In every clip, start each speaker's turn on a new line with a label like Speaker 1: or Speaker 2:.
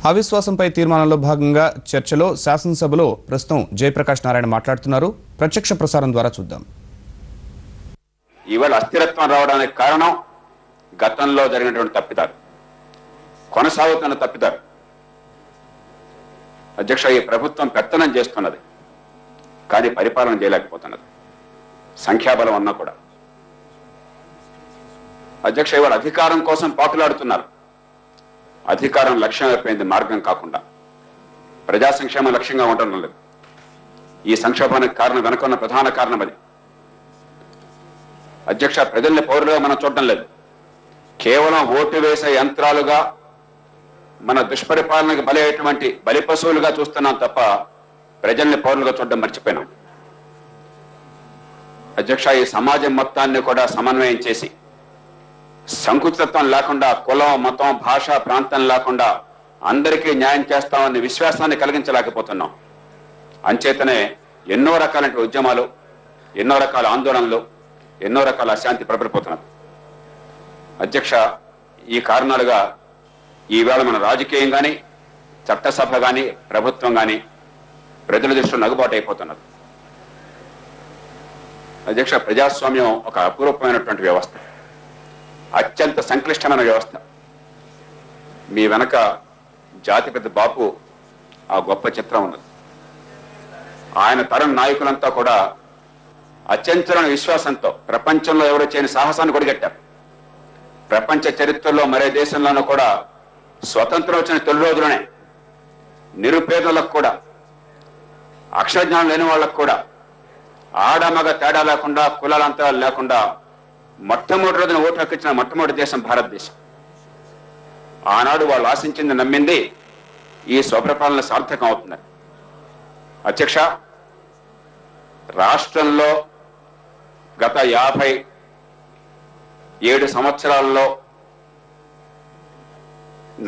Speaker 1: అవిశ్వాసంపై తీర్మానంలో భాగంగా చర్చలో శాసనసభలో ప్రస్తుతం జయప్రకాష్ నారాయణ మాట్లాడుతున్నారు. ప్రత్యక్ష ప్రసారం ద్వారా చూద్దాం.
Speaker 2: ఇవాళ అస్థిరత్వం రావడానికి కారణం గతంలో జరిగినటువంటి తప్పిదాలు, కొనసాగుతున్న తప్పిదాలు. అధ్యక్ష, ఈ ప్రభుత్వం పెత్తనం చేస్తున్నది, కానీ పరిపాలన చేయలేకపోతున్నది. సంఖ్యాబలం అన్నా కూడా. అధ్యక్ష, ఇవాళ అధికారం కోసం పాకులాడుతున్నారు. అధికారం లక్ష్యం అయిపోయింది, మార్గం కాకుండా. ప్రజా సంక్షేమం లక్ష్యంగా ఉండడం లేదు. ఈ సంక్షోభానికి కారణం వెనుకున్న ప్రధాన కారణం అది. అధ్యక్ష, ప్రజల్ని పౌరులుగా మనం చూడడం లేదు. కేవలం ఓటు వేసే యంత్రాలుగా, మన దుష్పరిపాలనకు బలైనటువంటి బలి పశువులుగా చూస్తున్నాం తప్ప ప్రజల్ని పౌరులుగా చూడడం మర్చిపోయినాం. అధ్యక్ష, ఈ సమాజం మొత్తాన్ని కూడా సమన్వయం చేసి, సంకుచితత్వం లేకుండా, కులం, మతం, భాష, ప్రాంతం లేకుండా అందరికీ న్యాయం చేస్తామని విశ్వాసాన్ని కలిగించలేకపోతున్నాం. అంచేతనే ఎన్నో రకాల ఉద్యమాలు, ఎన్నో రకాల ఆందోళనలు, ఎన్నో రకాల అశాంతి ప్రబలిపోతున్నారు. అధ్యక్ష, ఈ కారణాలుగా ఈవేళ మన రాజకీయం కానీ, చట్టసభ కానీ, ప్రభుత్వం కానీ ప్రజల దృష్టిలో నగుబాటు అయిపోతున్నారు. అధ్యక్ష, ప్రజాస్వామ్యం ఒక అపూర్వమైనటువంటి వ్యవస్థ, అత్యంత సంక్లిష్టమైన వ్యవస్థ. మీ వెనక జాతిపిత బాపు ఆ గొప్ప చిత్రం ఉన్నది. ఆయన తరం నాయకులంతా కూడా అత్యంతమైన విశ్వాసంతో ప్రపంచంలో ఎవరో చేయని సాహసాన్ని కొడిగట్టారు. ప్రపంచ చరిత్రలో మరే దేశంలోనూ కూడా స్వతంత్రం వచ్చిన తొలి రోజులోనే నిరుపేదలకు కూడా, అక్షరజ్ఞానం లేని వాళ్ళకు కూడా, ఆడమగ తేడా లేకుండా, కులాలంతరాలు లేకుండా మొట్టమొదటి రోజున ఓటు హక్కు ఇచ్చిన మొట్టమొదటి దేశం భారతదేశం. ఆనాడు వాళ్ళు ఆశించింది, నమ్మింది ఈ స్వప్రపాలన సార్థకం అవుతున్నారు. అధ్యక్ష, రాష్ట్రంలో గత 57 సంవత్సరాల్లో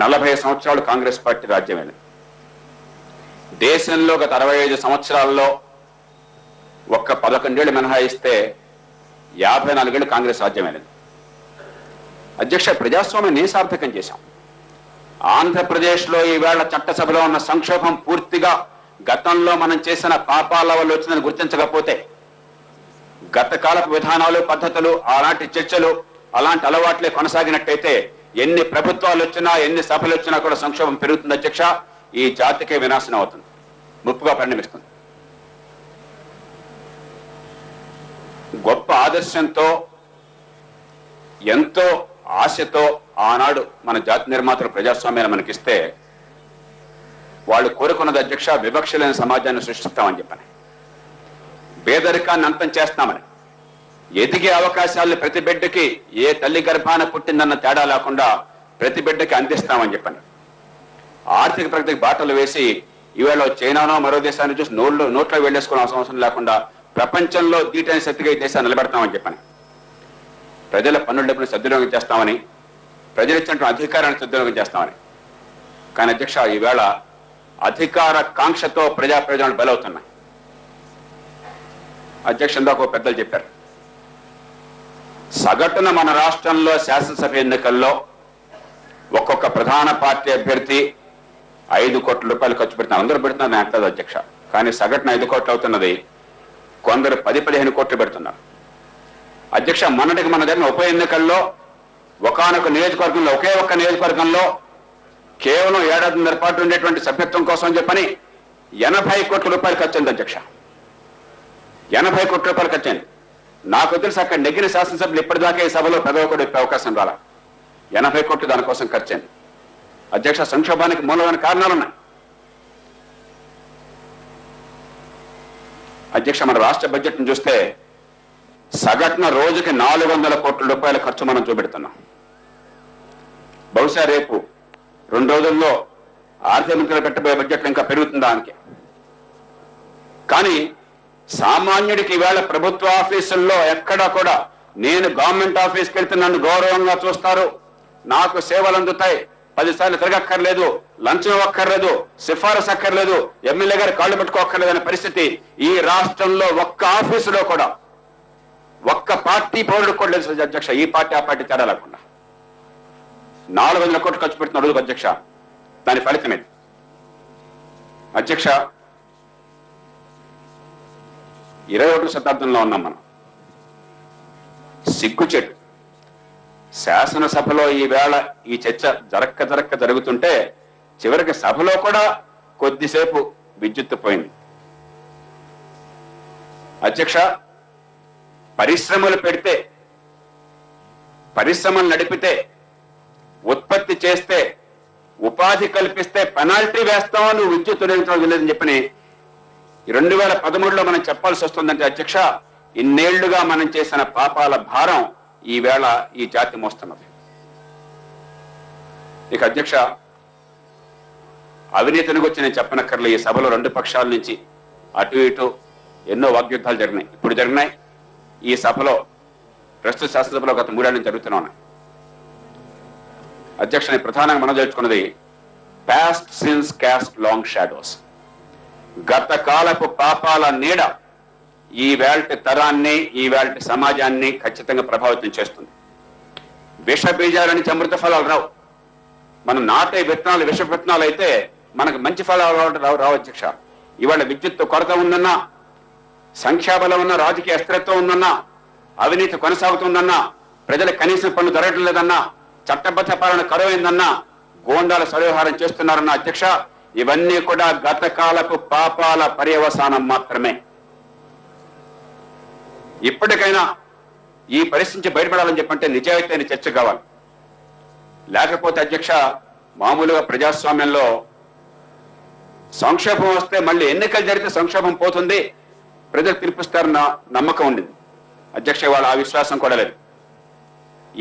Speaker 2: 40 సంవత్సరాలు కాంగ్రెస్ పార్టీ రాజ్యమైంది. దేశంలో గత 65 సంవత్సరాల్లో ఒక్క 11 ఏళ్ళు మినహాయిస్తే 54 ఏళ్ళు కాంగ్రెస్ రాజ్యమైనది. అధ్యక్ష, ప్రజాస్వామ్యాన్ని సార్థకం చేశాం. ఆంధ్రప్రదేశ్లో ఈవేళ చట్టసభలో ఉన్న సంక్షోభం పూర్తిగా గతంలో మనం చేసిన పాపాల వల్ల వచ్చిందని గుర్తించకపోతే, గత కాలపు విధానాలు, పద్ధతులు, అలాంటి చర్చలు, అలాంటి అలవాట్లే కొనసాగినట్టయితే ఎన్ని ప్రభుత్వాలు వచ్చినా, ఎన్ని సభలు వచ్చినా కూడా సంక్షోభం పెరుగుతుంది. అధ్యక్ష, ఈ జాతికే వినాశనం అవుతుంది, ముప్పుగా పరిణమిస్తుంది. గొప్ప ఆదర్శంతో, ఎంతో ఆశతో ఆనాడు మన జాతి నిర్మాతలు ప్రజాస్వామ్యాన్ని మనకిస్తే, వాళ్ళు కోరుకున్నది అధ్యక్ష, వివక్ష లేని సమాజాన్ని సృష్టిస్తామని చెప్పని, పేదరికాన్ని అంతం చేస్తామని, ఎదిగే అవకాశాలను ప్రతి బిడ్డకి ఏ తల్లి గర్భాన పుట్టిందన్న తేడా లేకుండా ప్రతి బిడ్డకి అందిస్తామని చెప్పని, ఆర్థిక ప్రగతికి బాటలు వేసి ఈవేళ చైనానో మరో దేశాన్ని చూసి నోట్లో వెళ్ళేసుకోవడం అవసరం లేకుండా ప్రపంచంలో దీటైన శక్తిగా ఈ దేశాన్ని నిలబెడతామని చెప్పని, ప్రజల పన్నుల డబ్బులు సద్వినియోగం చేస్తామని, ప్రజలు ఇచ్చినటువంటి అధికారాన్ని సద్వినియోగం చేస్తామని. కానీ అధ్యక్ష, ఈవేళ అధికార కాంక్షతో ప్రజా ప్రయోజనాలు బలవుతున్నాయి. అధ్యక్ష, ఇందాక పెద్దలు చెప్పారు, సగటున మన రాష్ట్రంలో శాసనసభ ఎన్నికల్లో ఒక్కొక్క ప్రధాన పార్టీ అభ్యర్థి 5 కోట్ల రూపాయలు ఖర్చు పెడుతున్నారు. అందరూ పెడుతున్నారు, నేను అంటలేదు అధ్యక్ష. కానీ సగటున 5 కోట్లు అవుతున్నది, కొందరు 10-15 కోట్లు పెడుతున్నారు. అధ్యక్ష, మొన్నటికి మన జరిగిన ఉప ఎన్నికల్లో ఒకానొక నియోజకవర్గంలో, ఒకే ఒక్క నియోజకవర్గంలో కేవలం 1.5 ఏళ్ల పాటు ఉండేటువంటి సభ్యత్వం కోసం చెప్పని 80 కోట్ల రూపాయలు ఖర్చయింది అధ్యక్ష. 80 కోట్ల రూపాయలు ఖర్చయింది. నాకు తెలుసు అక్కడ నెగ్గిన శాసనసభ్యులు ఇప్పటిదాకా ఈ సభలో పెదవి కూడా ఇప్పే అవకాశం రాలా. 80 కోట్లు దానికోసం ఖర్చయింది. అధ్యక్ష, సంక్షోభానికి మూలమైన కారణాలున్నాయి. అధ్యక్ష, మన రాష్ట్ర బడ్జెట్ను చూస్తే సగటున రోజుకి 400 కోట్ల రూపాయల ఖర్చు మనం చూపెడుతున్నాం. బహుశా రేపు 2 రోజుల్లో ఆర్థిక మంత్రులు పెట్టబోయే బడ్జెట్లు ఇంకా పెరుగుతుంది దానికి. కానీ సామాన్యుడికి ఈవేళ ప్రభుత్వ ఆఫీసుల్లో ఎక్కడా కూడా నేను గవర్నమెంట్ ఆఫీస్కి వెళ్తే నన్ను గౌరవంగా చూస్తారు, నాకు సేవలు అందుతాయి, 10 సార్లు తిరగక్కర్లేదు, లంచం అక్కర్లేదు, సిఫారసు అక్కర్లేదు, ఎమ్మెల్యే గారి కాళ్ళు పట్టుకోక్కర్లేదు అనే పరిస్థితి ఈ రాష్ట్రంలో ఒక్క ఆఫీసులో కూడా, ఒక్క పార్టీ పౌరుడు కూడా లేదు అధ్యక్ష. ఈ పార్టీ ఆ పార్టీ తేడా లేకుండా 400 కోట్లు ఖర్చు పెడుతున్న రోజుకు అధ్యక్ష. దాని ఫలితం ఇది. అధ్యక్ష, 21వ శతాబ్దంలో ఉన్నాం మనం. సిగ్గుచెట్టు శాసనసభలో ఈవేళ ఈ చర్చ జరుగుతుంటే చివరికి సభలో కూడా కొద్దిసేపు విద్యుత్తు పోయింది. అధ్యక్ష, పరిశ్రమలు పెడితే, పరిశ్రమలు నడిపితే, ఉత్పత్తి చేస్తే, ఉపాధి కల్పిస్తే పెనాల్టీ వేస్తామని నువ్వు విద్యుత్ వినియోగించడం లేదని చెప్పని 2013లో మనం చెప్పాల్సి వస్తుందంటే అధ్యక్ష, ఇన్నేళ్లుగా మనం చేసిన పాపాల భారం ఈవేళ ఈ జాతి మోస్తున్నది. ఇక అధ్యక్ష, అవినీతిని గురించి నేను చెప్పనక్కర్లే. ఈ సభలో రెండు పక్షాల నుంచి అటు ఇటు ఎన్నో వాగ్యుద్ధాలు జరిగినాయి, ఇప్పుడు జరిగినాయి. ఈ సభలో ప్రస్తుత శాసనసభలో గత 3 ఏళ్ల నుంచి జరుగుతూనే ఉన్నాయి. అధ్యక్ష, నేను ప్రధానంగా మనం తెలుసుకున్నది past sins cast long shadows. గత కాలపు పాపాల నీడ ఈ వేల్టి తరాన్ని, ఈ వేల్టి సమాజాన్ని ఖచ్చితంగా ప్రభావితం చేస్తుంది. విష బీజాల నుంచి అమృత ఫలాలు రావు. మనం నాటే విత్తనాలు విష విత్తనాలు అయితే మనకు మంచి ఫలాలు రావు అధ్యక్ష. ఇవాళ విద్యుత్ కొరత ఉందన్నా, సంఖ్యాబలం ఉన్న రాజకీయ అస్థిరత్వం ఉందన్నా, అవినీతి కొనసాగుతుందన్నా, ప్రజలకు కనీసం పనులు జరగటం లేదన్నా, చట్టబద్ధ పాలన కరువైందన్నా, గోండాల సర్వహారం చేస్తున్నారన్న అధ్యక్ష, ఇవన్నీ కూడా గత కాలపు పాపాల పర్యవసానం మాత్రమే. ఇప్పటికైనా ఈ పరిస్థితి నుంచి బయటపడాలని చెప్పంటే నిజాయితీ అయిన చర్చ కావాలి. లేకపోతే అధ్యక్ష, మామూలుగా ప్రజాస్వామ్యంలో సంక్షోభం వస్తే మళ్ళీ ఎన్నికలు జరిగితే సంక్షోభం పోతుంది, ప్రజలు తీర్పిస్తారన్న నమ్మకం ఉండింది అధ్యక్ష. ఇవాళ ఆ విశ్వాసం కూడా లేదు.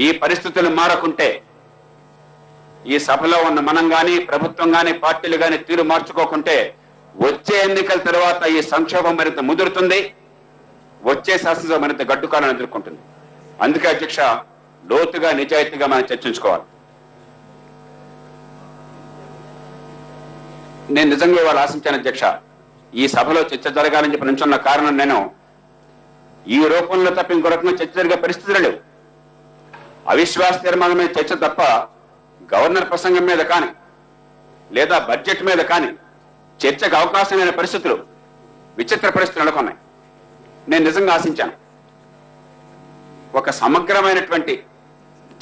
Speaker 2: ఈ పరిస్థితులు మారకుంటే, ఈ సభలో ఉన్న మనం గాని, ప్రభుత్వం గాని, పార్టీలు గాని తీరు మార్చుకోకుంటే వచ్చే ఎన్నికల తర్వాత ఈ సంక్షోభం మరింత ముదురుతుంది, వచ్చే శాసనసభ మరింత గడ్డుకాలను ఎదుర్కొంటుంది. అందుకే అధ్యక్ష, లోతుగా నిజాయితీగా మనం చర్చించుకోవాలి. నేను నిజంగా ఇవాళ ఆశించాను అధ్యక్ష, ఈ సభలో చర్చ జరగాలని చెప్పి నుంచున్న కారణం నేను ఈ రూపంలో తప్ప ఇంకో రకంగా చర్చ జరిగే పరిస్థితులు లేవు. అవిశ్వాస తీర్మానం మీద చర్చ తప్ప గవర్నర్ ప్రసంగం మీద కానీ లేదా బడ్జెట్ మీద కానీ చర్చకు అవకాశమైన పరిస్థితులు, విచిత్ర పరిస్థితులు నెలకొన్నాయి. నేను నిజంగా ఆశించాను ఒక సమగ్రమైనటువంటి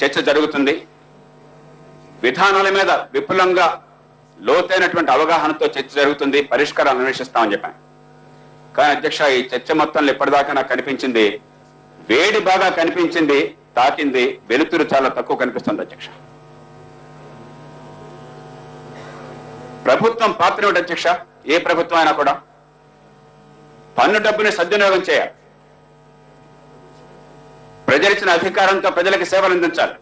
Speaker 2: చర్చ జరుగుతుంది, విధానాల మీద విపులంగా లోతైనటువంటి అవగాహనతో చర్చ జరుగుతుంది, పరిష్కారాలు అన్వేషిస్తామని చెప్పాను. కానీ అధ్యక్ష, ఈ చర్చ మొత్తంలో ఇప్పటిదాకా నాకు కనిపించింది, వేడి బాగా కనిపించింది, తాకింది, వెలుతురు చాలా తక్కువ కనిపిస్తుంది అధ్యక్ష. ప్రభుత్వం పాత్ర ఏమిటి అధ్యక్ష? ఏ ప్రభుత్వం అయినా కూడా పన్ను డబ్బుని సద్వినియోగం చేయాలి, ప్రజలిచ్చిన అధికారంతో ప్రజలకు సేవలు అందించాలి,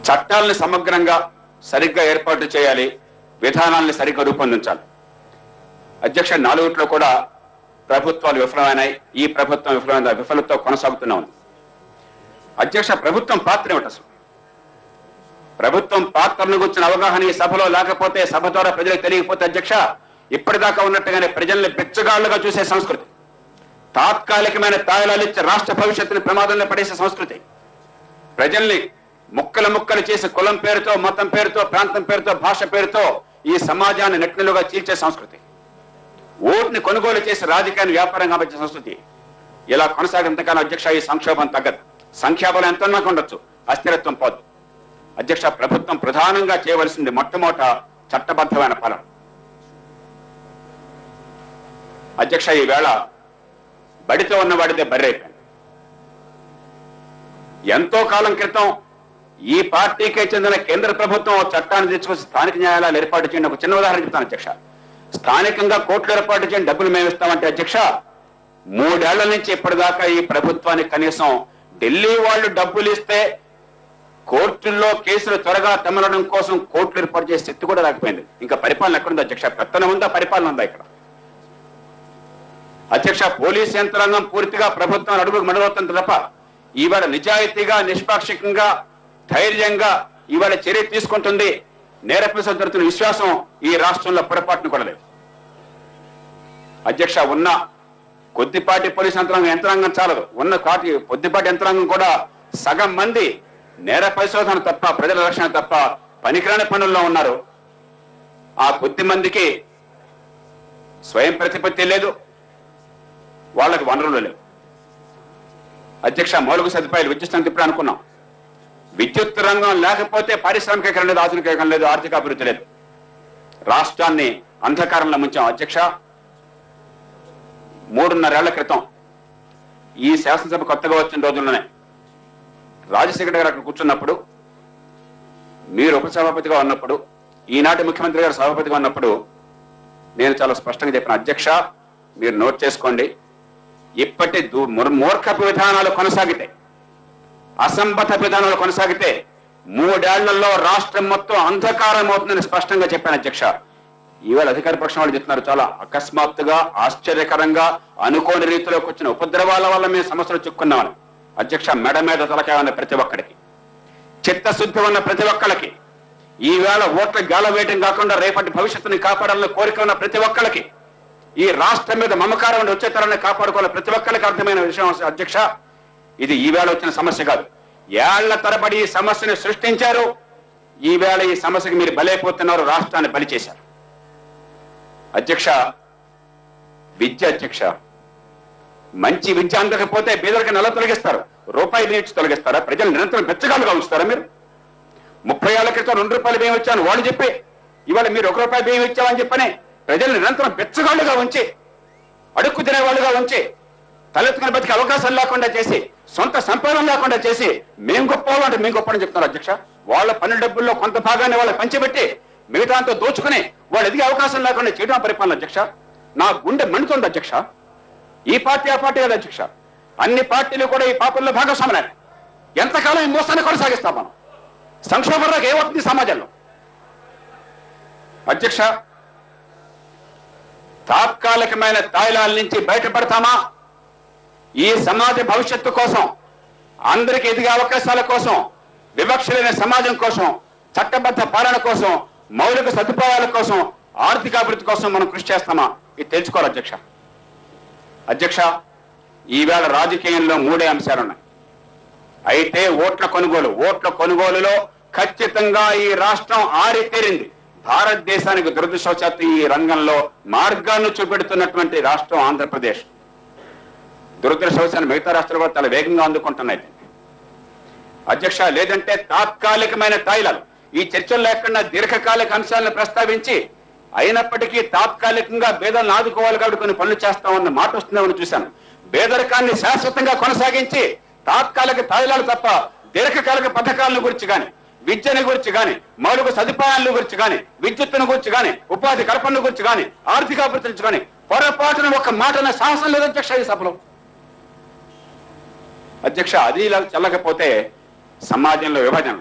Speaker 2: చట్టాలను సమగ్రంగా సరిగ్గా ఏర్పాటు చేయాలి, విధానాలను సరిగ్గా రూపొందించాలి. అధ్యక్ష, 4 కూడా ప్రభుత్వాలు విఫలమైనాయి, ఈ ప్రభుత్వం విఫలమైన విఫలతో కొనసాగుతూనే ఉంది. అధ్యక్ష, ప్రభుత్వం పాత్ర ఏమిటి అసలు? ప్రభుత్వం పాత్రను గురించిన అవగాహన ఈ సభలో లేకపోతే, సభ ద్వారా ప్రజలకు తెలియకపోతే అధ్యక్ష, ఇప్పటిదాకా ఉన్నట్టుగానే ప్రజల్ని బిచ్చగాళ్లుగా చూసే సంస్కృతి, తాత్కాలికమైన తాయిలాలు ఇచ్చే రాష్ట్ర భవిష్యత్తుని ప్రమాదంలో పడేసే సంస్కృతి, ప్రజల్ని ముక్కలు చేసి కులం పేరుతో, మతం పేరుతో, ప్రాంతం పేరుతో, భాష పేరుతో ఈ సమాజాన్ని నెట్టినలుగా చీల్చే సంస్కృతి, ఓటుని కొనుగోలు చేసి రాజకీయాన్ని వ్యాపారంగా పెట్టే సంస్కృతి, ఇలా కొనసాగంతకాలం అధ్యక్ష ఈ సంక్షోభం తగ్గదు. సంఖ్యాబలం ఎంత నాకు ఉండొచ్చు, అస్థిరత్వం పోదు. అధ్యక్ష, ప్రభుత్వం ప్రధానంగా చేయవలసింది మొట్టమొదట చట్టబద్ధమైన పాలన. అధ్యక్ష, ఈవేళ బడితో ఉన్నవాడితే బర్రైపోయింది. ఎంతో కాలం క్రితం ఈ పార్టీకే చెందిన కేంద్ర ప్రభుత్వం చట్టాన్ని తెచ్చుకొచ్చి స్థానిక న్యాయాలయాలు ఏర్పాటు చేయండి. ఒక చిన్న ఉదాహరణ చెప్తాను అధ్యక్ష. స్థానికంగా కోర్టులు ఏర్పాటు చేయండి, డబ్బులు మేము ఇస్తామంటే అధ్యక్ష, 3 ఏళ్ల నుంచి ఇప్పటిదాకా ఈ ప్రభుత్వానికి కనీసం ఢిల్లీ వాళ్ళు డబ్బులు ఇస్తే కోర్టుల్లో కేసులు త్వరగా తెమలడం కోసం కోర్టులు ఏర్పాటు చేసే స్థితి కూడా రాకపోయింది. ఇంకా పరిపాలన ఎక్కడుంది అధ్యక్ష? పెత్తనం ఉందా, పరిపాలన ఉందా ఇక్కడ? అధ్యక్ష, పోలీస్ యంత్రాంగం పూర్తిగా ప్రభుత్వం అడుగుకు మడవుతుంది తప్ప ఈవేళ నిజాయితీగా, నిష్పాక్షికంగా, ధైర్యంగా ఈవేళ చర్య తీసుకుంటుంది, నేరపరిశోధన జరుగుతున్న విశ్వాసం ఈ రాష్ట్రంలో పొరపాటును కూడా లేదు. అధ్యక్ష, ఉన్న కొద్దిపాటి పోలీస్ యంత్రాంగం చాలదు, ఉన్న కొద్దిపాటి యంత్రాంగం కూడా సగం మంది నేర పరిశోధన తప్ప, ప్రజల రక్షణ తప్ప పనికిరాని పనుల్లో ఉన్నారు. ఆ కొద్ది మందికి స్వయం ప్రతిపత్తి లేదు, వాళ్ళకి వనరులు లేవు. అధ్యక్ష, మౌలిక సదుపాయాలు విద్యుత్ సంగతి ఇప్పుడు అనుకున్నాం. విద్యుత్ రంగం లేకపోతే పారిశ్రామికీకరణ లేదు, ఆధునికీకరణ లేదు, ఆర్థిక అభివృద్ధి లేదు. రాష్ట్రాన్ని అంధకారంలో ముంచాం. అధ్యక్ష, 3.5 ఏళ్ల క్రితం ఈ శాసనసభ కొత్తగా వచ్చిన రోజుల్లోనే రాజశేఖర్ గారు అక్కడ కూర్చున్నప్పుడు, మీరు ఉపసభాపతిగా ఉన్నప్పుడు, ఈనాటి ముఖ్యమంత్రి గారు సభాపతిగా ఉన్నప్పుడు నేను చాలా స్పష్టంగా చెప్పిన, అధ్యక్ష మీరు నోట్ చేసుకోండి, ఇప్పటి మూర్ఖపు విధానాలు కొనసాగితే, అసంబద్ధ విధానాలు కొనసాగితే 3 ఏళ్లలో రాష్ట్రం మొత్తం అంధకారం అవుతుందని స్పష్టంగా చెప్పాను. అధ్యక్ష, ఈవేళ అధికార పక్షం వాళ్ళు చెప్తున్నారు చాలా అకస్మాత్తుగా, ఆశ్చర్యకరంగా, అనుకోని రీతిలోకి వచ్చిన ఉపద్రవాల వల్ల మేము సమస్యలు చిక్కున్నామని. అధ్యక్ష, మెడ మీద తలకాయ ఉన్న ప్రతి ఒక్కడికి, చిత్తశుద్ధి ఉన్న ప్రతి ఒక్కళ్ళకి, ఈవేళ ఓట్ల గాల వేయటం కాకుండా రేపటి భవిష్యత్తుని కాపాడాలని కోరిక ఉన్న ప్రతి ఒక్కళ్ళకి, ఈ రాష్ట్రం మీద మమకారం వచ్చే తరాన్ని కాపాడుకోవాలని ప్రతి ఒక్కరికి అర్థమైన విషయం. అధ్యక్ష, ఇది ఈవేళ వచ్చిన సమస్య కాదు, ఏళ్ల తరబడి ఈ సమస్యను సృష్టించారు. ఈవేళ ఈ సమస్యకి మీరు బలైపోతున్నారు, రాష్ట్రాన్ని బలి చేశారు. అధ్యక్ష, విద్య, అధ్యక్ష మంచి విద్య అందకపోతే బీదలకు నెల తొలగిస్తారు, రూపాయి బియ్యం తొలగిస్తారా? ప్రజలు నిరంతరం బెచ్చగాలుగా ఉంచుతారా? మీరు 30 ఏళ్ల క్రితం 2 రూపాయలు బియ్యం ఇచ్చాను వాళ్ళు చెప్పి, ఇవాళ మీరు 1 రూపాయి బియ్యం ఇచ్చామని చెప్పని ప్రజలు నిరంతరం బెచ్చగాళ్ళుగా ఉంచి, అడుక్కు తినేవాళ్ళుగా ఉంచి, తలెత్తుకుని బతికే అవకాశం లేకుండా చేసి, సొంత సంపాదన లేకుండా చేసి, మేము గొప్పవాళ్ళు అంటే మేము గొప్పని చెప్తున్నారు. అధ్యక్ష, వాళ్ళ పన్ను డబ్బుల్లో కొంత భాగాన్ని వాళ్ళకి పంచిపెట్టి మిగతాంతో దోచుకుని వాళ్ళు ఎదిగే అవకాశం లేకుండా చేయడం పరిపాలన. అధ్యక్ష, నా గుండె మండుతుంది. అధ్యక్ష, ఈ పార్టీ ఆ పార్టీ కాదు అధ్యక్ష, అన్ని పార్టీలు కూడా ఈ పాపంలో భాగస్వామ్యం. ఎంతకాలం ఈ మోసాన్ని కొనసాగిస్తాం మనం? సంక్షోభంలోకి ఏమవుతుంది సమాజంలో? అధ్యక్ష, తాత్కాలికమైన తాయిలాల నుంచి బయటపడతామా? ఈ సమాజ భవిష్యత్తు కోసం, అందరికి ఎదిగే అవకాశాల కోసం, వివక్ష లేని సమాజం కోసం, చట్టబద్ధ పాలన కోసం, మౌలిక సదుపాయాల కోసం, ఆర్థిక అభివృద్ధి కోసం మనం కృషి చేస్తామా? ఇది తెలుసుకోవాలి. అధ్యక్ష, అధ్యక్ష ఈవేళ రాజకీయంలో 3 అంశాలున్నాయి. అయితే ఓట్ల కొనుగోలులో ఖచ్చితంగా ఈ రాష్ట్రం ఆరితేరింది. భారతదేశానికి దురదృష్టవశాత్తు ఈ రంగంలో మార్గాన్ని చూపెడుతున్నటువంటి రాష్ట్రం ఆంధ్రప్రదేశ్. దురదృష్టవశాన్ని మిగతా రాష్ట్రాలు కూడా చాలా వేగంగా అందుకుంటున్నాయి. అధ్యక్ష, లేదంటే తాత్కాలికమైన తాయిలాలు, ఈ చర్చలు లేకుండా దీర్ఘకాలిక అంశాలను ప్రస్తావించి అయినప్పటికీ తాత్కాలికంగా పేదలను ఆదుకోవాలి కాబట్టి కొన్ని పనులు చేస్తామన్న మాట వస్తుందేమని చూశాను. పేదరికాన్ని శాశ్వతంగా కొనసాగించి తాత్కాలిక తాయిలాలు తప్ప దీర్ఘకాలిక పథకాలను గురించి కానీ, విద్యను గురించి కానీ, మౌలిక సదుపాయాల గురించి కానీ, విద్యుత్తును గురించి కానీ, ఉపాధి కల్పన గురించి కానీ, ఆర్థిక అభివృద్ధి గురించి కానీ పొరపాటున ఒక మాటన సాహసం లేదు అధ్యక్ష ఈ సభలో. అధ్యక్ష, అది ఇలా చెల్లకపోతే సమాజంలో విభజన,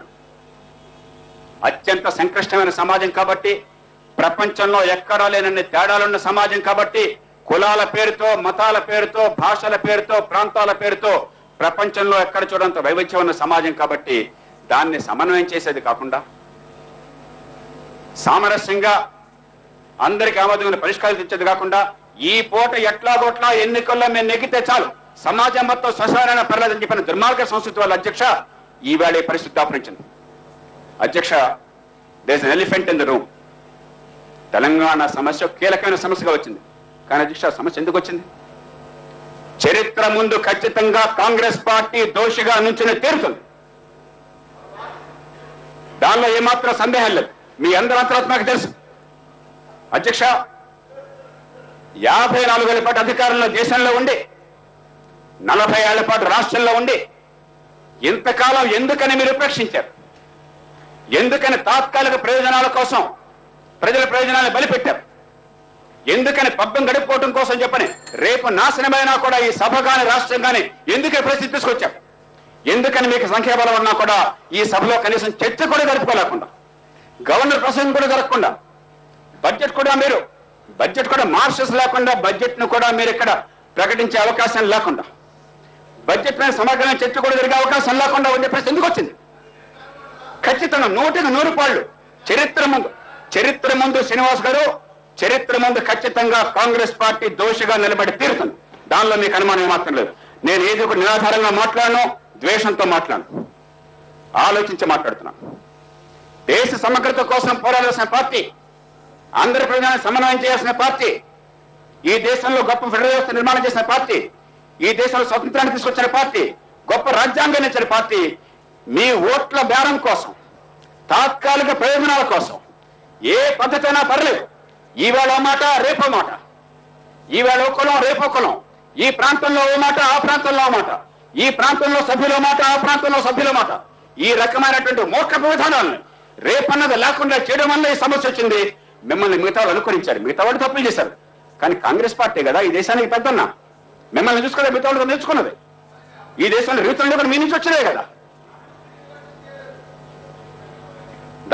Speaker 2: అత్యంత సంక్లిష్టమైన సమాజం కాబట్టి, ప్రపంచంలో ఎక్కడా లేనన్ని తేడాలున్న సమాజం కాబట్టి, కులాల పేరుతో, మతాల పేరుతో, భాషల పేరుతో, ప్రాంతాల పేరుతో ప్రపంచంలో ఎక్కడ చూడంత వైవిధ్యం ఉన్న సమాజం కాబట్టి దాన్ని సమన్వయం చేసేది కాకుండా సామరస్యంగా అందరికి ఆమోదమైన పరిష్కారం తెచ్చేది కాకుండా ఈ పూట ఎట్లాగోట్లా ఎన్నికల్లో మేము నెగ్గితే చాలు, సమాజం మొత్తం శ్మశానైనా పర్లేదని చెప్పిన దుర్మార్గ సంస్కృతి వల్ల అధ్యక్ష ఈవేళ ఈ పరిస్థితి దాపరించింది. అధ్యక్ష, there is an elephant in the room. Telangana సమస్య కీలకమైన సమస్యగా వచ్చింది. కానీ అధ్యక్ష, సమస్య ఎందుకు వచ్చింది? చరిత్ర ముందు ఖచ్చితంగా కాంగ్రెస్ పార్టీ దోషిగా నుంచుని తీరుతుంది, దానిలో ఏమాత్రం సందేహం లేదు. మీ అందరి అంతరాత్మకు తెలుసు. అధ్యక్ష, 54 ఏళ్ల పాటు అధికారంలో దేశంలో ఉండి 40 ఏళ్ల పాటు రాష్ట్రంలో ఉండి ఇంతకాలం ఎందుకని మీరు ఉపేక్షించారు? ఎందుకని తాత్కాలిక ప్రయోజనాల కోసం ప్రజల ప్రయోజనాలను బలిపెట్టారు? ఎందుకని పబ్బం గడిపోవడం కోసం చెప్పని రేపు నాశనమైనా కూడా ఈ సభ కానీ రాష్ట్రం కానీ ఎందుకే పరిస్థితి తీసుకొచ్చారు? ఎందుకని మీకు సంఖ్యాబలం ఉన్నా కూడా ఈ సభలో కనీసం చర్చ కూడా జరుపుకోలేకుండా, గవర్నర్ ప్రసంగం కూడా జరగకుండా, బడ్జెట్ కూడా మార్షల్స్ లేకుండా బడ్జెట్ ను కూడా మీరు ఇక్కడ ప్రకటించే అవకాశం లేకుండా, బడ్జెట్ మీద సమగ్రమైన చర్చ కూడా జరిగే అవకాశం లేకుండా ఉండే పరిస్థితి ఎందుకు వచ్చింది? ఖచ్చితంగా 100కి 100 చరిత్ర ముందు శ్రీనివాస్ గారు, చరిత్ర ముందు ఖచ్చితంగా కాంగ్రెస్ పార్టీ దోషిగా నిలబడి తీరుతుంది. దానిలో మీకు అనుమానం ఏమాత్రం లేదు. నేను ఏది ఒక నిరాధారంగా మాట్లాడను, ద్వేషంతో మాట్లాడను. ఆలోచించి మాట్లాడుతున్నాను. దేశ సమగ్రత కోసం పోరాడాల్సిన పార్టీ, అందరి ప్రజలను సమన్వయం చేయాల్సిన పార్టీ, ఈ దేశంలో గొప్ప ఫెడరల్ వ్యవస్థ నిర్మాణం చేసిన పార్టీ, ఈ దేశంలో స్వతంత్రాన్ని తీసుకొచ్చిన పార్టీ, గొప్ప రాజ్యాంగాన్ని ఇచ్చిన పార్టీ, మీ ఓట్ల బేరం కోసం, తాత్కాలిక ప్రయోజనాల కోసం ఏ పద్ధతి అయినా పర్లేదు. ఈవేళ మాట రేపో మాట, ఈవేళ కులం రేపో కులం, ఈ ప్రాంతంలో ఓ మాట ఆ ప్రాంతంలో మాట, ఈ ప్రాంతంలో సభ్యుల మాట ఆ ప్రాంతంలో సభ్యుల మాట, ఈ రకమైనటువంటి మూర్ఖపు విధానాలను రేపన్నది లేకుండా చేయడం వల్ల ఈ సమస్య వచ్చింది. మిమ్మల్ని మిగతా వాళ్ళు అనుకరించారు, మిగతా వాళ్ళు తప్పులు చేశారు. కానీ కాంగ్రెస్ పార్టీ కదా ఈ దేశానికి పెద్దన్న, మిమ్మల్ని చూసుకోలేదు, మిగతా వాళ్ళు నేర్చుకున్నది. ఈ దేశంలో రీతులు కూడా మీ నుంచి వచ్చినాయి కదా.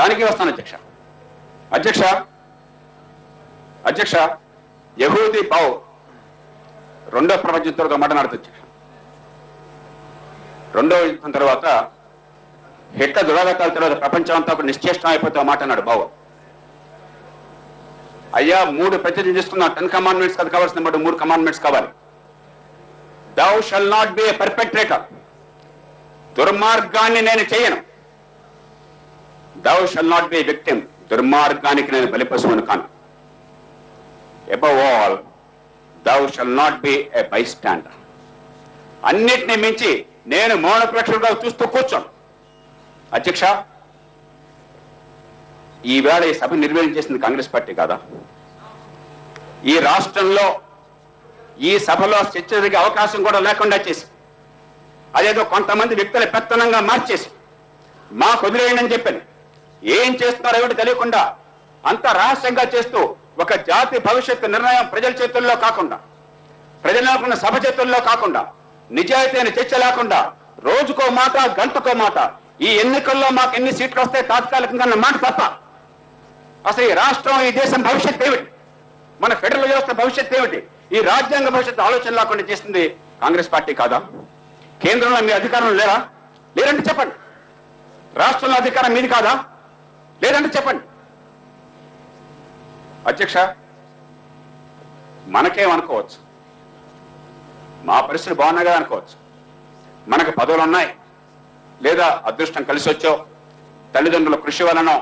Speaker 2: దానికి వస్తాను అధ్యక్ష. అధ్యక్ష యహూదీ పావు రెండో ప్రపంచ యుద్ధంతో మాట్లాడుతుంది అధ్యక్ష. రెండో యుద్ధం తర్వాత హిట్లర్ దురాగతాల తర్వాత ప్రపంచం అంతా ఒక నిశ్చేష్టం అయిపోతే మాట అన్నాడు బావు. అయ్యా 3 ప్రతిజ్ఞ చేసుకున్నాం, 10 కమాండ్మెంట్స్ కదా కావాల్సిన 3 కమాండ్మెంట్స్ కావాలి. Thou shall not be a perpetrator. దుర్మార్గాన్ని నేను చేయను. Thou shall not be a victim. దుర్మార్గానికి నేను బలిపశువును కాను. Above all, thou shall not be a bystander. అన్నిటినీ మించి నేను మౌన ప్రేక్షకుడుగా చూస్తూ కూర్చోను. అధ్యక్ష, ఈవేళ ఈ సభ నిర్వహణ చేసింది కాంగ్రెస్ పార్టీ కాదా? ఈ రాష్ట్రంలో ఈ సభలో చర్చ జరిగే అవకాశం కూడా లేకుండా చేసి, అదేదో కొంతమంది వ్యక్తుల పెత్తనంగా మార్చేసి మాకు వదిలేయండి అని చెప్పని ఏం చేస్తున్నారో ఏమిటి తెలియకుండా అంత రహస్యంగా చేస్తూ ఒక జాతి భవిష్యత్తు నిర్ణయం ప్రజల చేతుల్లో కాకుండా, ప్రజలకున్న సభ చేతుల్లో కాకుండా, నిజాయితీని చర్చ లేకుండా రోజుకో మాట గంటకో మాట, ఈ ఎన్నికల్లో మాకు ఎన్ని సీట్లు వస్తే తాత్కాలికంగా అన్న మాట తప్ప అసలు ఈ రాష్ట్రం ఈ దేశం భవిష్యత్తు ఏమిటి, మన ఫెడరల్ వ్యవస్థ భవిష్యత్తు ఏమిటి, ఈ రాజ్యాంగ భవిష్యత్తు ఆలోచన లేకుండా చేసింది కాంగ్రెస్ పార్టీ కాదా? కేంద్రంలో మీ అధికారం లేరంటే చెప్పండి. రాష్ట్రంలో అధికారం మీది కాదా? లేదంటే చెప్పండి. అధ్యక్ష, మనకేమనుకోవచ్చు, మా పరిస్థితి బాగున్నా కదా అనుకోవచ్చు. మనకు పదవులు ఉన్నాయి, లేదా అదృష్టం కలిసి వచ్చో, తల్లిదండ్రుల కృషి వలనో,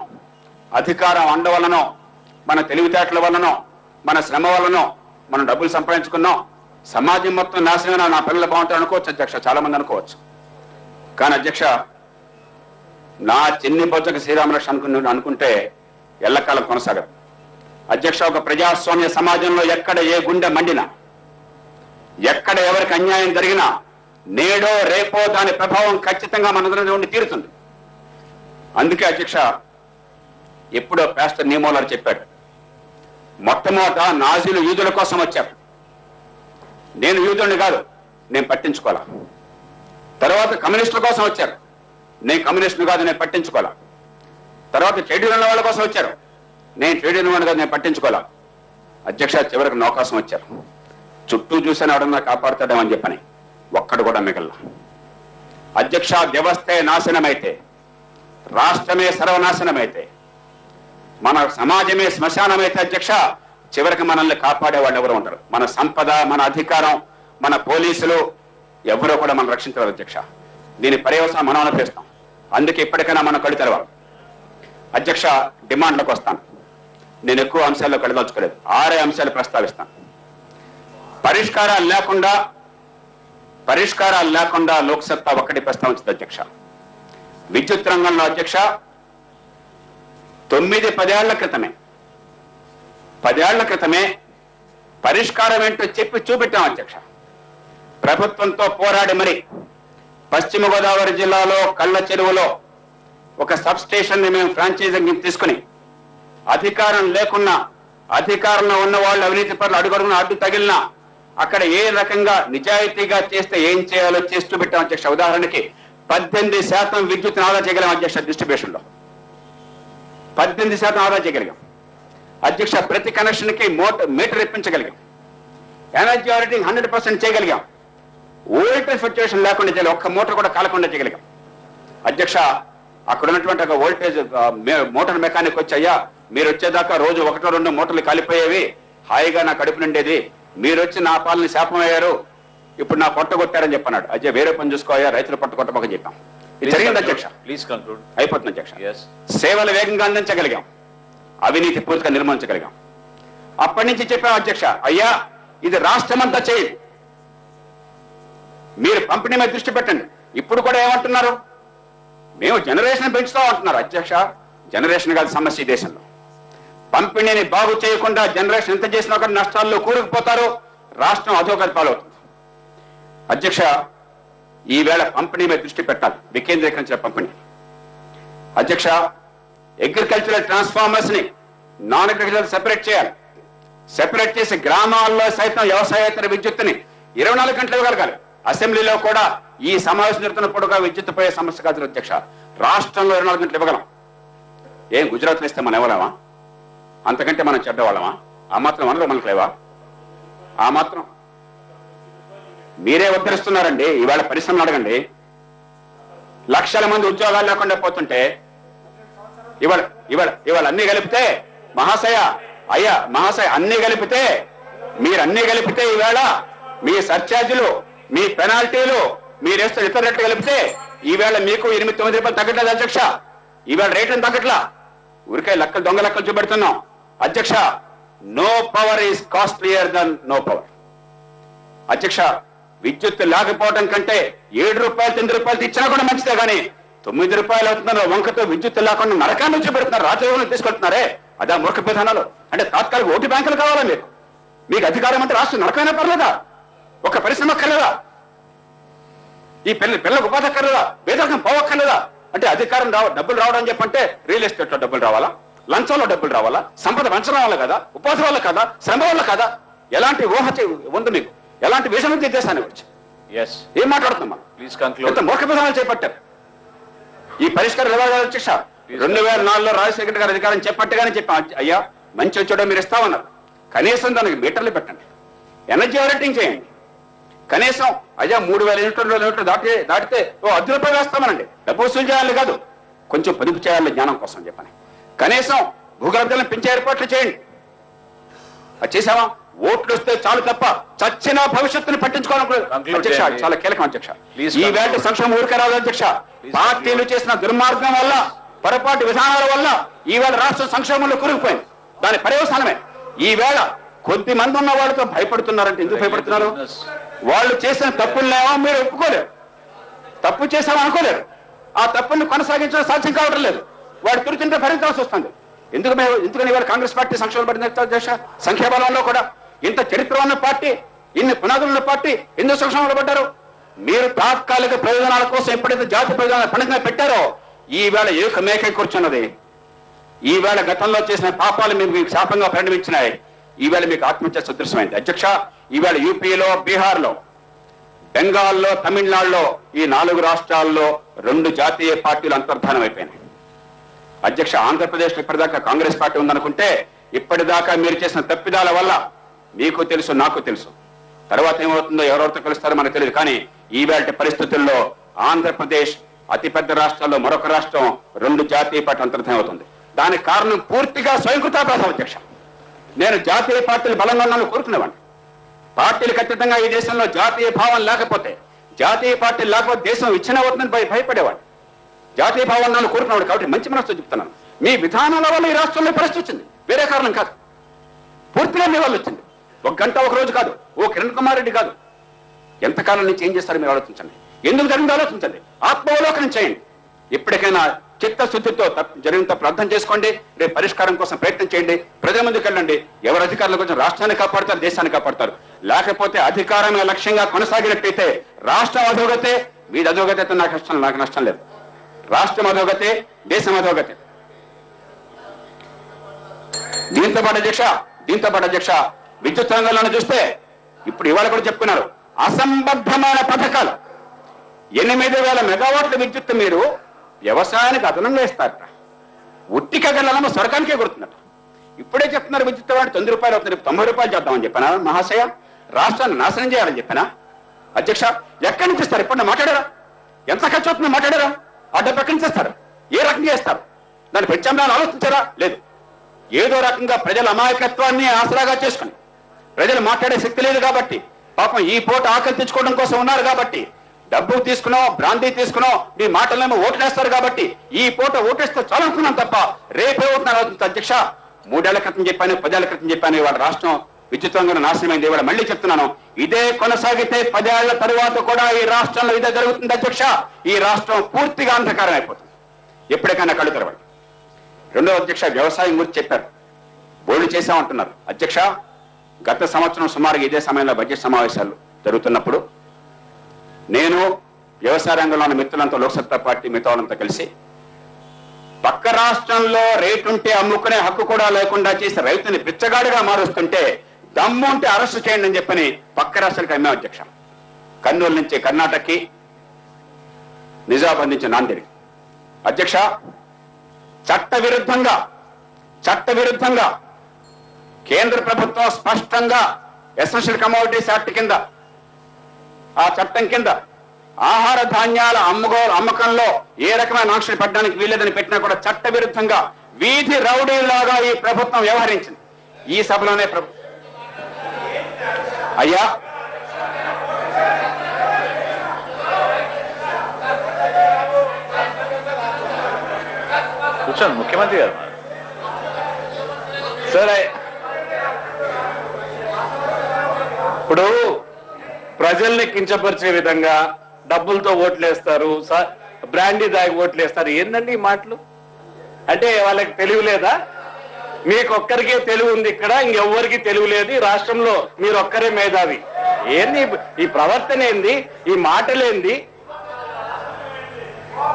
Speaker 2: అధికారం అండ వలనో, మన తెలివితేటల వలనో, మన శ్రమ వలనో మనం డబ్బులు సంపాదించుకున్నాం, సమాజం మొత్తం నాశనమైన నా పిల్లలు బాగుంటారు అనుకోవచ్చు అధ్యక్ష, చాలా మంది అనుకోవచ్చు. కానీ అధ్యక్ష, నా చిన్ని బొజ్జక శ్రీరామలక్ష్మణ అనుకుంటే ఎల్లకాలం కొనసాగదు. అధ్యక్ష, ఒక ప్రజాస్వామ్య సమాజంలో ఎక్కడ ఏ గుండె మండినా, ఎక్కడ ఎవరికి అన్యాయం జరిగినా నేడో రేపో దాని ప్రభావం ఖచ్చితంగా మనందరి నుండి తీరుతుంది. అందుకే అధ్యక్ష, ఎప్పుడో పాస్టర్ నీమోలర్ చెప్పాడు, మొట్టమొదట నాజీలు యూదుల కోసం వచ్చారు, నేను యూదుడిని కాదు, నేను పట్టించుకోవాలా. తర్వాత కమ్యూనిస్టుల కోసం వచ్చారు, నేను కమ్యూనిస్టుని కాదు, నేను పట్టించుకోవాలా. తర్వాత ట్రేడ్ యూనియన్ల వాళ్ళ కోసం వచ్చారు, నేను ట్రేడ్ యూనియన్ కాదు, నేను పట్టించుకోవాలా. అధ్యక్ష, చివరికి నా కోసం వచ్చారు, చుట్టూ చూసాను ఎవడన్నా కాపాడుతాడేమని చెప్పని, ఒక్కడు కూడా మిగల. అధ్యక్ష, వ్యవస్థే నాశనమైతే, రాష్ట్రమే సర్వనాశనమైతే, మన సమాజమే శ్మశానమైతే అధ్యక్ష, చివరికి మనల్ని కాపాడే వాళ్ళు ఎవరు ఉంటారు? మన సంపద, మన అధికారం, మన పోలీసులు ఎవరో కూడా మనం రక్షించరు అధ్యక్ష. దీని పర్యవసానం మనం అనిపిస్తాం. అందుకే ఇప్పటికైనా మనం కళ్ళు తెరవాలి. అధ్యక్ష, డిమాండ్లకు వస్తాను. నేను ఎక్కువ అంశాల్లో కడదలుచుకోలేదు, 6 అంశాలు ప్రస్తావిస్తాను. పరిష్కారాలు లేకుండా లోక్సత్తా ఒక్కటి ప్రస్తావించదు అధ్యక్ష. విద్యుత్ రంగంలో అధ్యక్ష 9-10 ఏళ్ల క్రితమే పరిష్కారం ఏంటో చెప్పి చూపెట్టాం అధ్యక్ష. ప్రభుత్వంతో పోరాడి మరి పశ్చిమ గోదావరి జిల్లాలో కళ్ళ చెరువులో ఒక సబ్ స్టేషన్ ని మేము ఫ్రాంచైజీ తీసుకుని, అధికారం లేకున్నా, అధికారంలో ఉన్న వాళ్ళు అవినీతి పరులు అడుగడుగున అడ్డు తగిలినా అక్కడ ఏ రకంగా నిజాయితీగా చేస్తే ఏం చేయాలో చేసి చూపెట్టాం అధ్యక్ష. ఉదాహరణకి 18% విద్యుత్ ఆదా చేయగలం అధ్యక్ష. డిస్ట్రిబ్యూషన్ లో 18% ఆదా చేయగలిగాం అధ్యక్ష. ప్రతి కనెక్షన్ కి మీటర్ ఇప్పించగలిగాం. ఎనర్జీ ఆడిటింగ్ 100% చేయగలిగాం. వోల్టేజ్ ఫ్లక్చుయేషన్ లేకుండా చేయగలిగాం. ఒక్క మోటార్ కూడా కాలకుండా చేయగలిగాం అధ్యక్ష. అక్కడ ఉన్నటువంటి ఒక వోల్టేజ్ మోటార్ మెకానిక్ వచ్చాయా, మీరు వచ్చేదాకా రోజు 1-2 మోటార్లు కాలిపోయేవి, హాయిగా నా కడుపు నిండేది, మీరు వచ్చి నా పాలని శాపం అయ్యారు, ఇప్పుడు నా పొట్ట కొట్టారని చెప్పన్నాడు. అజయ్ వేరే పని చూసుకోయా, రైతులు పొట్ట కొట్టమని చెప్పాం. ఇది జరిగింది అధ్యక్ష.
Speaker 3: Please conclude.
Speaker 2: అయిపోతుంది అధ్యక్ష.
Speaker 3: Yes.
Speaker 2: సేవలు వేగంగా అందించగలిగాం, అవినీతి పూర్తిగా నిర్మూలించగలిగాం. అప్పటి నుంచి చెప్పాం అధ్యక్ష, అయ్యా ఇది రాష్ట్రమంతా చేయండి, మీరు పంపిణీ మీద దృష్టి పెట్టండి. ఇప్పుడు కూడా ఏమంటున్నారు, మేము జనరేషన్ పెంచుతాం అంటున్నారు. అధ్యక్ష, జనరేషన్ కాదు సమస్య ఈ దేశంలో. పంపిణీని బాగు చేయకుండా జనరేషన్ ఎంత చేసినా కూడా నష్టాల్లో కూరుకుపోతారు, రాష్ట్రం అధోగతి పాలవుతుంది. అధ్యక్ష, ఈవేళ పంపిణీ మీద దృష్టి పెట్టాలి, వికేంద్రీకరించిన పంపిణీ. అధ్యక్ష, అగ్రికల్చరల్ ట్రాన్స్ఫార్మర్స్ ని నాన్ అగ్రికల్చరల్ సెపరేట్ చేయాలి. సెపరేట్ చేసి గ్రామాల్లో సైతం వ్యవసాయేతర విద్యుత్తుని 24 గంటలు ఇవ్వగలగాలి. అసెంబ్లీలో కూడా ఈ సమావేశం జరుగుతున్నప్పుడుగా విద్యుత్ పోయే సమస్య కాదు అధ్యక్ష. రాష్ట్రంలో 24 గంటలు ఇవ్వగలం. ఏం గుజరాత్లో ఇస్తే మనం ఇవ్వలేమా? అంతకంటే మనం చెడ్డవాళ్ళమా? ఆ మాత్రం మనలో మనకు లేవా? ఆ మాత్రం మీరే ఉద్ధరిస్తున్నారండి. ఇవాళ పరిశ్రమలు అడగండి, లక్షల మంది ఉద్యోగాలు లేకుండా పోతుంటే ఇవాళ ఇవాళ ఇవాళ అన్ని కలిపితే మహాశయ, అయ్యా మహాశయ, అన్ని కలిపితే మీరు అన్ని కలిపితే ఈవేళ మీ సర్చార్జీలు, మీ పెనాల్టీలు, మీరు వేస్తున్న ఇతర రేట్లు కలిపితే ఈవేళ మీకు 8-9 రూపాయలు తగ్గట్లేదు అధ్యక్ష. ఈవేళ రేట్లను తగ్గట్లా, ఊరికే లెక్కలు దొంగ లెక్కలు చూపెడుతున్నాం అధ్యక్ష. No power is costlier than no power. అధ్యక్ష, విద్యుత్ లేకపోవడం కంటే 7 రూపాయలు 9 రూపాయలు ఇచ్చినా కూడా మంచిదే, కానీ 9 రూపాయలు అవుతున్నారు వంకతో విద్యుత్ లేకుండా నరకాన్ని చూపెడుతున్నారు, రాజ్యాంగంలో తీసుకెళ్తున్నారే. అదే మూర్ఖ విధానాలు. అంటే తాత్కాలిక ఓటు బ్యాంకులు కావాలా మీకు? మీకు అధికారం అంటే రాష్ట్రం నరకమైనా పర్లేదా? ఒక పరిశ్రమ అక్కర్లేదా? ఈ పిల్లలకు ఉపాధి అక్కర్లేదా? వేదరకం పోవక్కర్లేదా? అంటే అధికారం డబ్బులు రావడం అని చెప్పంటే రియల్ ఎస్టేట్ లో డబ్బులు రావాలా, లంచంలో డబ్బులు రావాలా, సంపద వంచడం వల్ల కదా, ఉపాధి వల్ల కదా, శ్రమ వల్ల కదా? ఎలాంటి ఊహ ఉంది మీకు? ఎలాంటి విషయం ఉంది దేశాన్ని గురించి? ఏం మాట్లాడుతున్నాం?
Speaker 3: Please conclude.
Speaker 2: ఎంత మూర్ఖ విధానాలు చేపట్టారు. ఈ పరిష్కారం ఎలా అధ్యక్ష? 2004లో రాజశేఖర్ గారు అధికారం చేపట్టగానే చెప్పాం, అయ్యా మంచి వచ్చాడో మీరు ఇస్తామన్నారు. కనీసం దానికి మీటర్లు పెట్టండి, ఎనర్జీ రేటింగ్ చేయండి. కనీసం అయ్యా 3000 యూనిట్లు దాటితే ఓ 10 రూపాయలు వేస్తామనండి. డబ్బు వసూలు చేయాలి కాదు, కొంచెం పొదుపు చేయాలి జ్ఞానం కోసం చెప్పని. కనీసం భూగర్భజలం పెంచే ఏర్పాట్లు చేయండి. అది చేసావా? ఓట్లు వస్తే చాలు తప్ప చచ్చిన భవిష్యత్తును పట్టించుకోవాలి అధ్యక్ష. చాలా కీలకం అధ్యక్ష. ఈ వేట సంక్షేమ ఊరికే రాదు అధ్యక్ష. పార్టీలు చేసిన దుర్మార్గం వల్ల, పొరపాటు విధానాల వల్ల ఈవేళ రాష్ట్రం సంక్షేమంలో కూరుకుపోయింది. దాని పర్యవసానమే ఈవేళ కొద్ది మంది ఉన్న వాళ్ళతో భయపడుతున్నారంటే ఎందుకు భయపడుతున్నారు? వాళ్ళు చేసిన తప్పులనేమో మీరు ఒప్పుకోలేరు, తప్పు చేసామనుకోలేరు. ఆ తప్పుల్ని కొనసాగించడం సాధ్యం కావడం లేదు. వాడు తిరుగుతుంటే భరించాల్సి వస్తుంది. ఎందుకని ఇవాళ కాంగ్రెస్ పార్టీ సంక్షేమ పడిన అధ్యక్ష. సంఖ్యాబలంలో కూడా ఇంత చరిత్ర ఉన్న పార్టీ, ఇన్ని పునాదులు ఉన్న పార్టీ ఎందుకు సంక్షేమంలో పడ్డారు? మీరు తాత్కాలిక ప్రయోజనాల కోసం ఎప్పుడైతే జాతి ప్రయోజనాలు పండుగ పెట్టారో ఈవేళ ఏక మేక కూర్చున్నది. ఈవేళ గతంలో చేసిన పాపాలు మీకు శాపంగా పరిణమించినాయి. ఈవేళ మీకు ఆత్మహత్య సదృశ్యమైంది అధ్యక్ష. ఈవేళ యూపీలో, బీహార్లో, బెంగాల్లో, తమిళనాడులో, ఈ 4 రాష్ట్రాల్లో 2 జాతీయ పార్టీలు అంతర్ధానం అయిపోయినాయి అధ్యక్ష. ఆంధ్రప్రదేశ్ ఇప్పటిదాకా కాంగ్రెస్ పార్టీ ఉందనుకుంటే ఇప్పటిదాకా మీరు చేసిన తప్పిదాల వల్ల మీకు తెలుసు, నాకు తెలుసు. తర్వాత ఏమవుతుందో ఎవరెవరితో కలుస్తారో మనకు తెలియదు. కానీ ఈవేళ పరిస్థితుల్లో ఆంధ్రప్రదేశ్ అతిపెద్ద రాష్ట్రాల్లో మరొక రాష్ట్రం 2 జాతీయ పార్టీ అంతర్ధానం అవుతుంది. దానికి కారణం పూర్తిగా స్వయంకృతాపరాధం అధ్యక్ష. నేను జాతీయ పార్టీలు బలంగా ఉన్నాను కోరుకునేవాడిని. పార్టీలకు అతీతంగా ఈ దేశంలో జాతీయ భావం లేకపోతే, జాతీయ పార్టీలు లేకపోతే దేశం విచ్ఛిన్నం అవుతుందని భయపడేవాడు. జాతీయ భావం నన్ను కోరుకునేవాడు. కాబట్టి మంచి మనసుతో చెప్తున్నాను, మీ విధానాల వల్ల ఈ రాష్ట్రంలో పరిస్థితి వచ్చింది, వేరే కారణం కాదు. పూర్తిగా మీ వల్ల వచ్చింది. 1 గంట 1 రోజు కాదు, ఓ కిరణ్ కుమార్ రెడ్డి కాదు. ఎంతకాలం నుంచి ఏం చేస్తారో మీరు ఆలోచించండి. ఎందుకు జరిగిందో ఆలోచించండి, ఆత్మావలోకనం చేయండి. ఎప్పటికైనా చిత్తశుద్ధితో జరిగిన తప్పు అర్థం చేసుకోండి. రేపు పరిష్కారం కోసం ప్రయత్నం చేయండి. ప్రజల ముందుకు వెళ్ళండి. ఎవరు అధికారుల కోసం రాష్ట్రాన్ని కాపాడుతారు, దేశాన్ని కాపాడుతారు. లేకపోతే అధికారమే లక్ష్యంగా కొనసాగినట్టయితే రాష్ట్రం అధోగతే, మీది అధోగతే. నాకు నష్టం లేదు. రాష్ట్రం అధోగతే, దేశం అధోగతే. దీంతో పాటు అధ్యక్ష విద్యుత్ రంగంలో చూస్తే ఇప్పుడు ఇవాళ కూడా చెప్పుకున్నారు, అసంబద్ధమైన పథకాలు. 8,000 మెగావాట్ల విద్యుత్ మీరు వ్యవసాయానికి అదనంగా ఇస్తారట. ఉట్టిక గల్లమ్మ స్వర్గానికే కొడుతున్నట. ఇప్పుడే చెప్తున్నారు విద్యుత్ వాటి 9 రూపాయలు అవుతుంది, 90 రూపాయలు చేద్దామని చెప్పానా మహాశయ? రాష్ట్రాన్ని నాశనం చేయాలని చెప్పానా అధ్యక్ష? ఎక్కడి నుంచి ఇస్తారు? ఇప్పుడు మాట్లాడారా? ఎంత ఖర్చు అవుతుందో మాట్లాడారా? ఆ డబ్బు ఎక్కడి నుంచి ఇస్తారు? ఏ రకంగా ఇస్తారు? దాని ప్రత్యామ్నాయాలు ఆలోచించారా? లేదు. ఏదో రకంగా ప్రజల అమాయకత్వాన్ని ఆసరాగా చేసుకుని, ప్రజలు మాట్లాడే శక్తి లేదు కాబట్టి, పాపం ఈ పూట ఆకలి తెచ్చుకోవడం కోసం ఉన్నారు కాబట్టి డబ్బు తీసుకునో బ్రాంతి తీసుకునో మీ మాటలేమో ఓట్లేస్తారు కాబట్టి ఈ పూట ఓటేస్తే చాలనుకున్నాం తప్ప రేపే ఓటున్నారు అధ్యక్ష. 3 ఏళ్ల క్రితం చెప్పాను, 10 ఏళ్ల క్రితం చెప్పాను, ఇవాళ రాష్ట్రం విద్యుత్వంగా నాశనమైంది. ఇవాళ మళ్ళీ చెప్తున్నాను, ఇదే కొనసాగితే 10 ఏళ్ల తరువాత కూడా ఈ రాష్ట్రంలో ఇదే జరుగుతుంది అధ్యక్ష. ఈ రాష్ట్రం పూర్తిగా అంధకారం అయిపోతుంది. ఎప్పటికైనా కళ్ళు తెరవండి. రెండో అధ్యక్ష, వ్యవసాయం గురించి చెప్పారు, బోర్డు చేశామంటున్నారు అధ్యక్ష. గత సంవత్సరం సుమారుగా ఇదే సమయంలో బడ్జెట్ సమావేశాలు జరుగుతున్నప్పుడు నేను వ్యవసాయ రంగంలో ఉన్న మిత్రులంతా, లోక్సత్తా పార్టీ మిగతాలంతా కలిసి పక్క రాష్ట్రంలో రేటు ఉంటే అమ్ముకునే హక్కు కూడా లేకుండా చేసి రైతుని బిచ్చగాడిగా మారుస్తుంటే దమ్ము ఉంటే అరెస్టు చేయండి అని చెప్పని పక్క రాష్ట్రాలకు అమ్మాం అధ్యక్ష. కర్నూలు నుంచి కర్ణాటకకి, నిజామాబాద్ నుంచి నాందేడికి. అధ్యక్ష, చట్టవిరుద్ధంగా కేంద్ర ప్రభుత్వం స్పష్టంగా ఎసెన్షియల్ కమోడిటీస్ యాక్ట్ కింద, ఆ చట్టం కింద ఆహార ధాన్యాల అమ్మకంలో ఏ రకమైన ఆంక్షలు పడడానికి వీల్లేదని పెట్టినా కూడా చట్టవిరుద్ధంగా వీధి రౌడీలాగా ఈ ప్రభుత్వం వ్యవహరించింది. ఈ సభలోనే అయ్యా
Speaker 3: కూర్చోండి ముఖ్యమంత్రి గారు. సరే, ఇప్పుడు ప్రజల్ని కించపరిచే విధంగా డబ్బులతో ఓట్లేస్తారు, బ్రాండీ దాగి ఓట్లేస్తారు. ఏందండి ఈ మాటలు? అంటే వాళ్ళకి తెలివి లేదా? మీకొక్కరికే తెలివి ఉంది, ఇక్కడ ఇంకెవ్వరికి తెలివి లేదు. ఈ రాష్ట్రంలో మీరు ఒక్కరే మేధావి. ఏంది ఈ ప్రవర్తన? ఏంది ఈ మాటలేంది?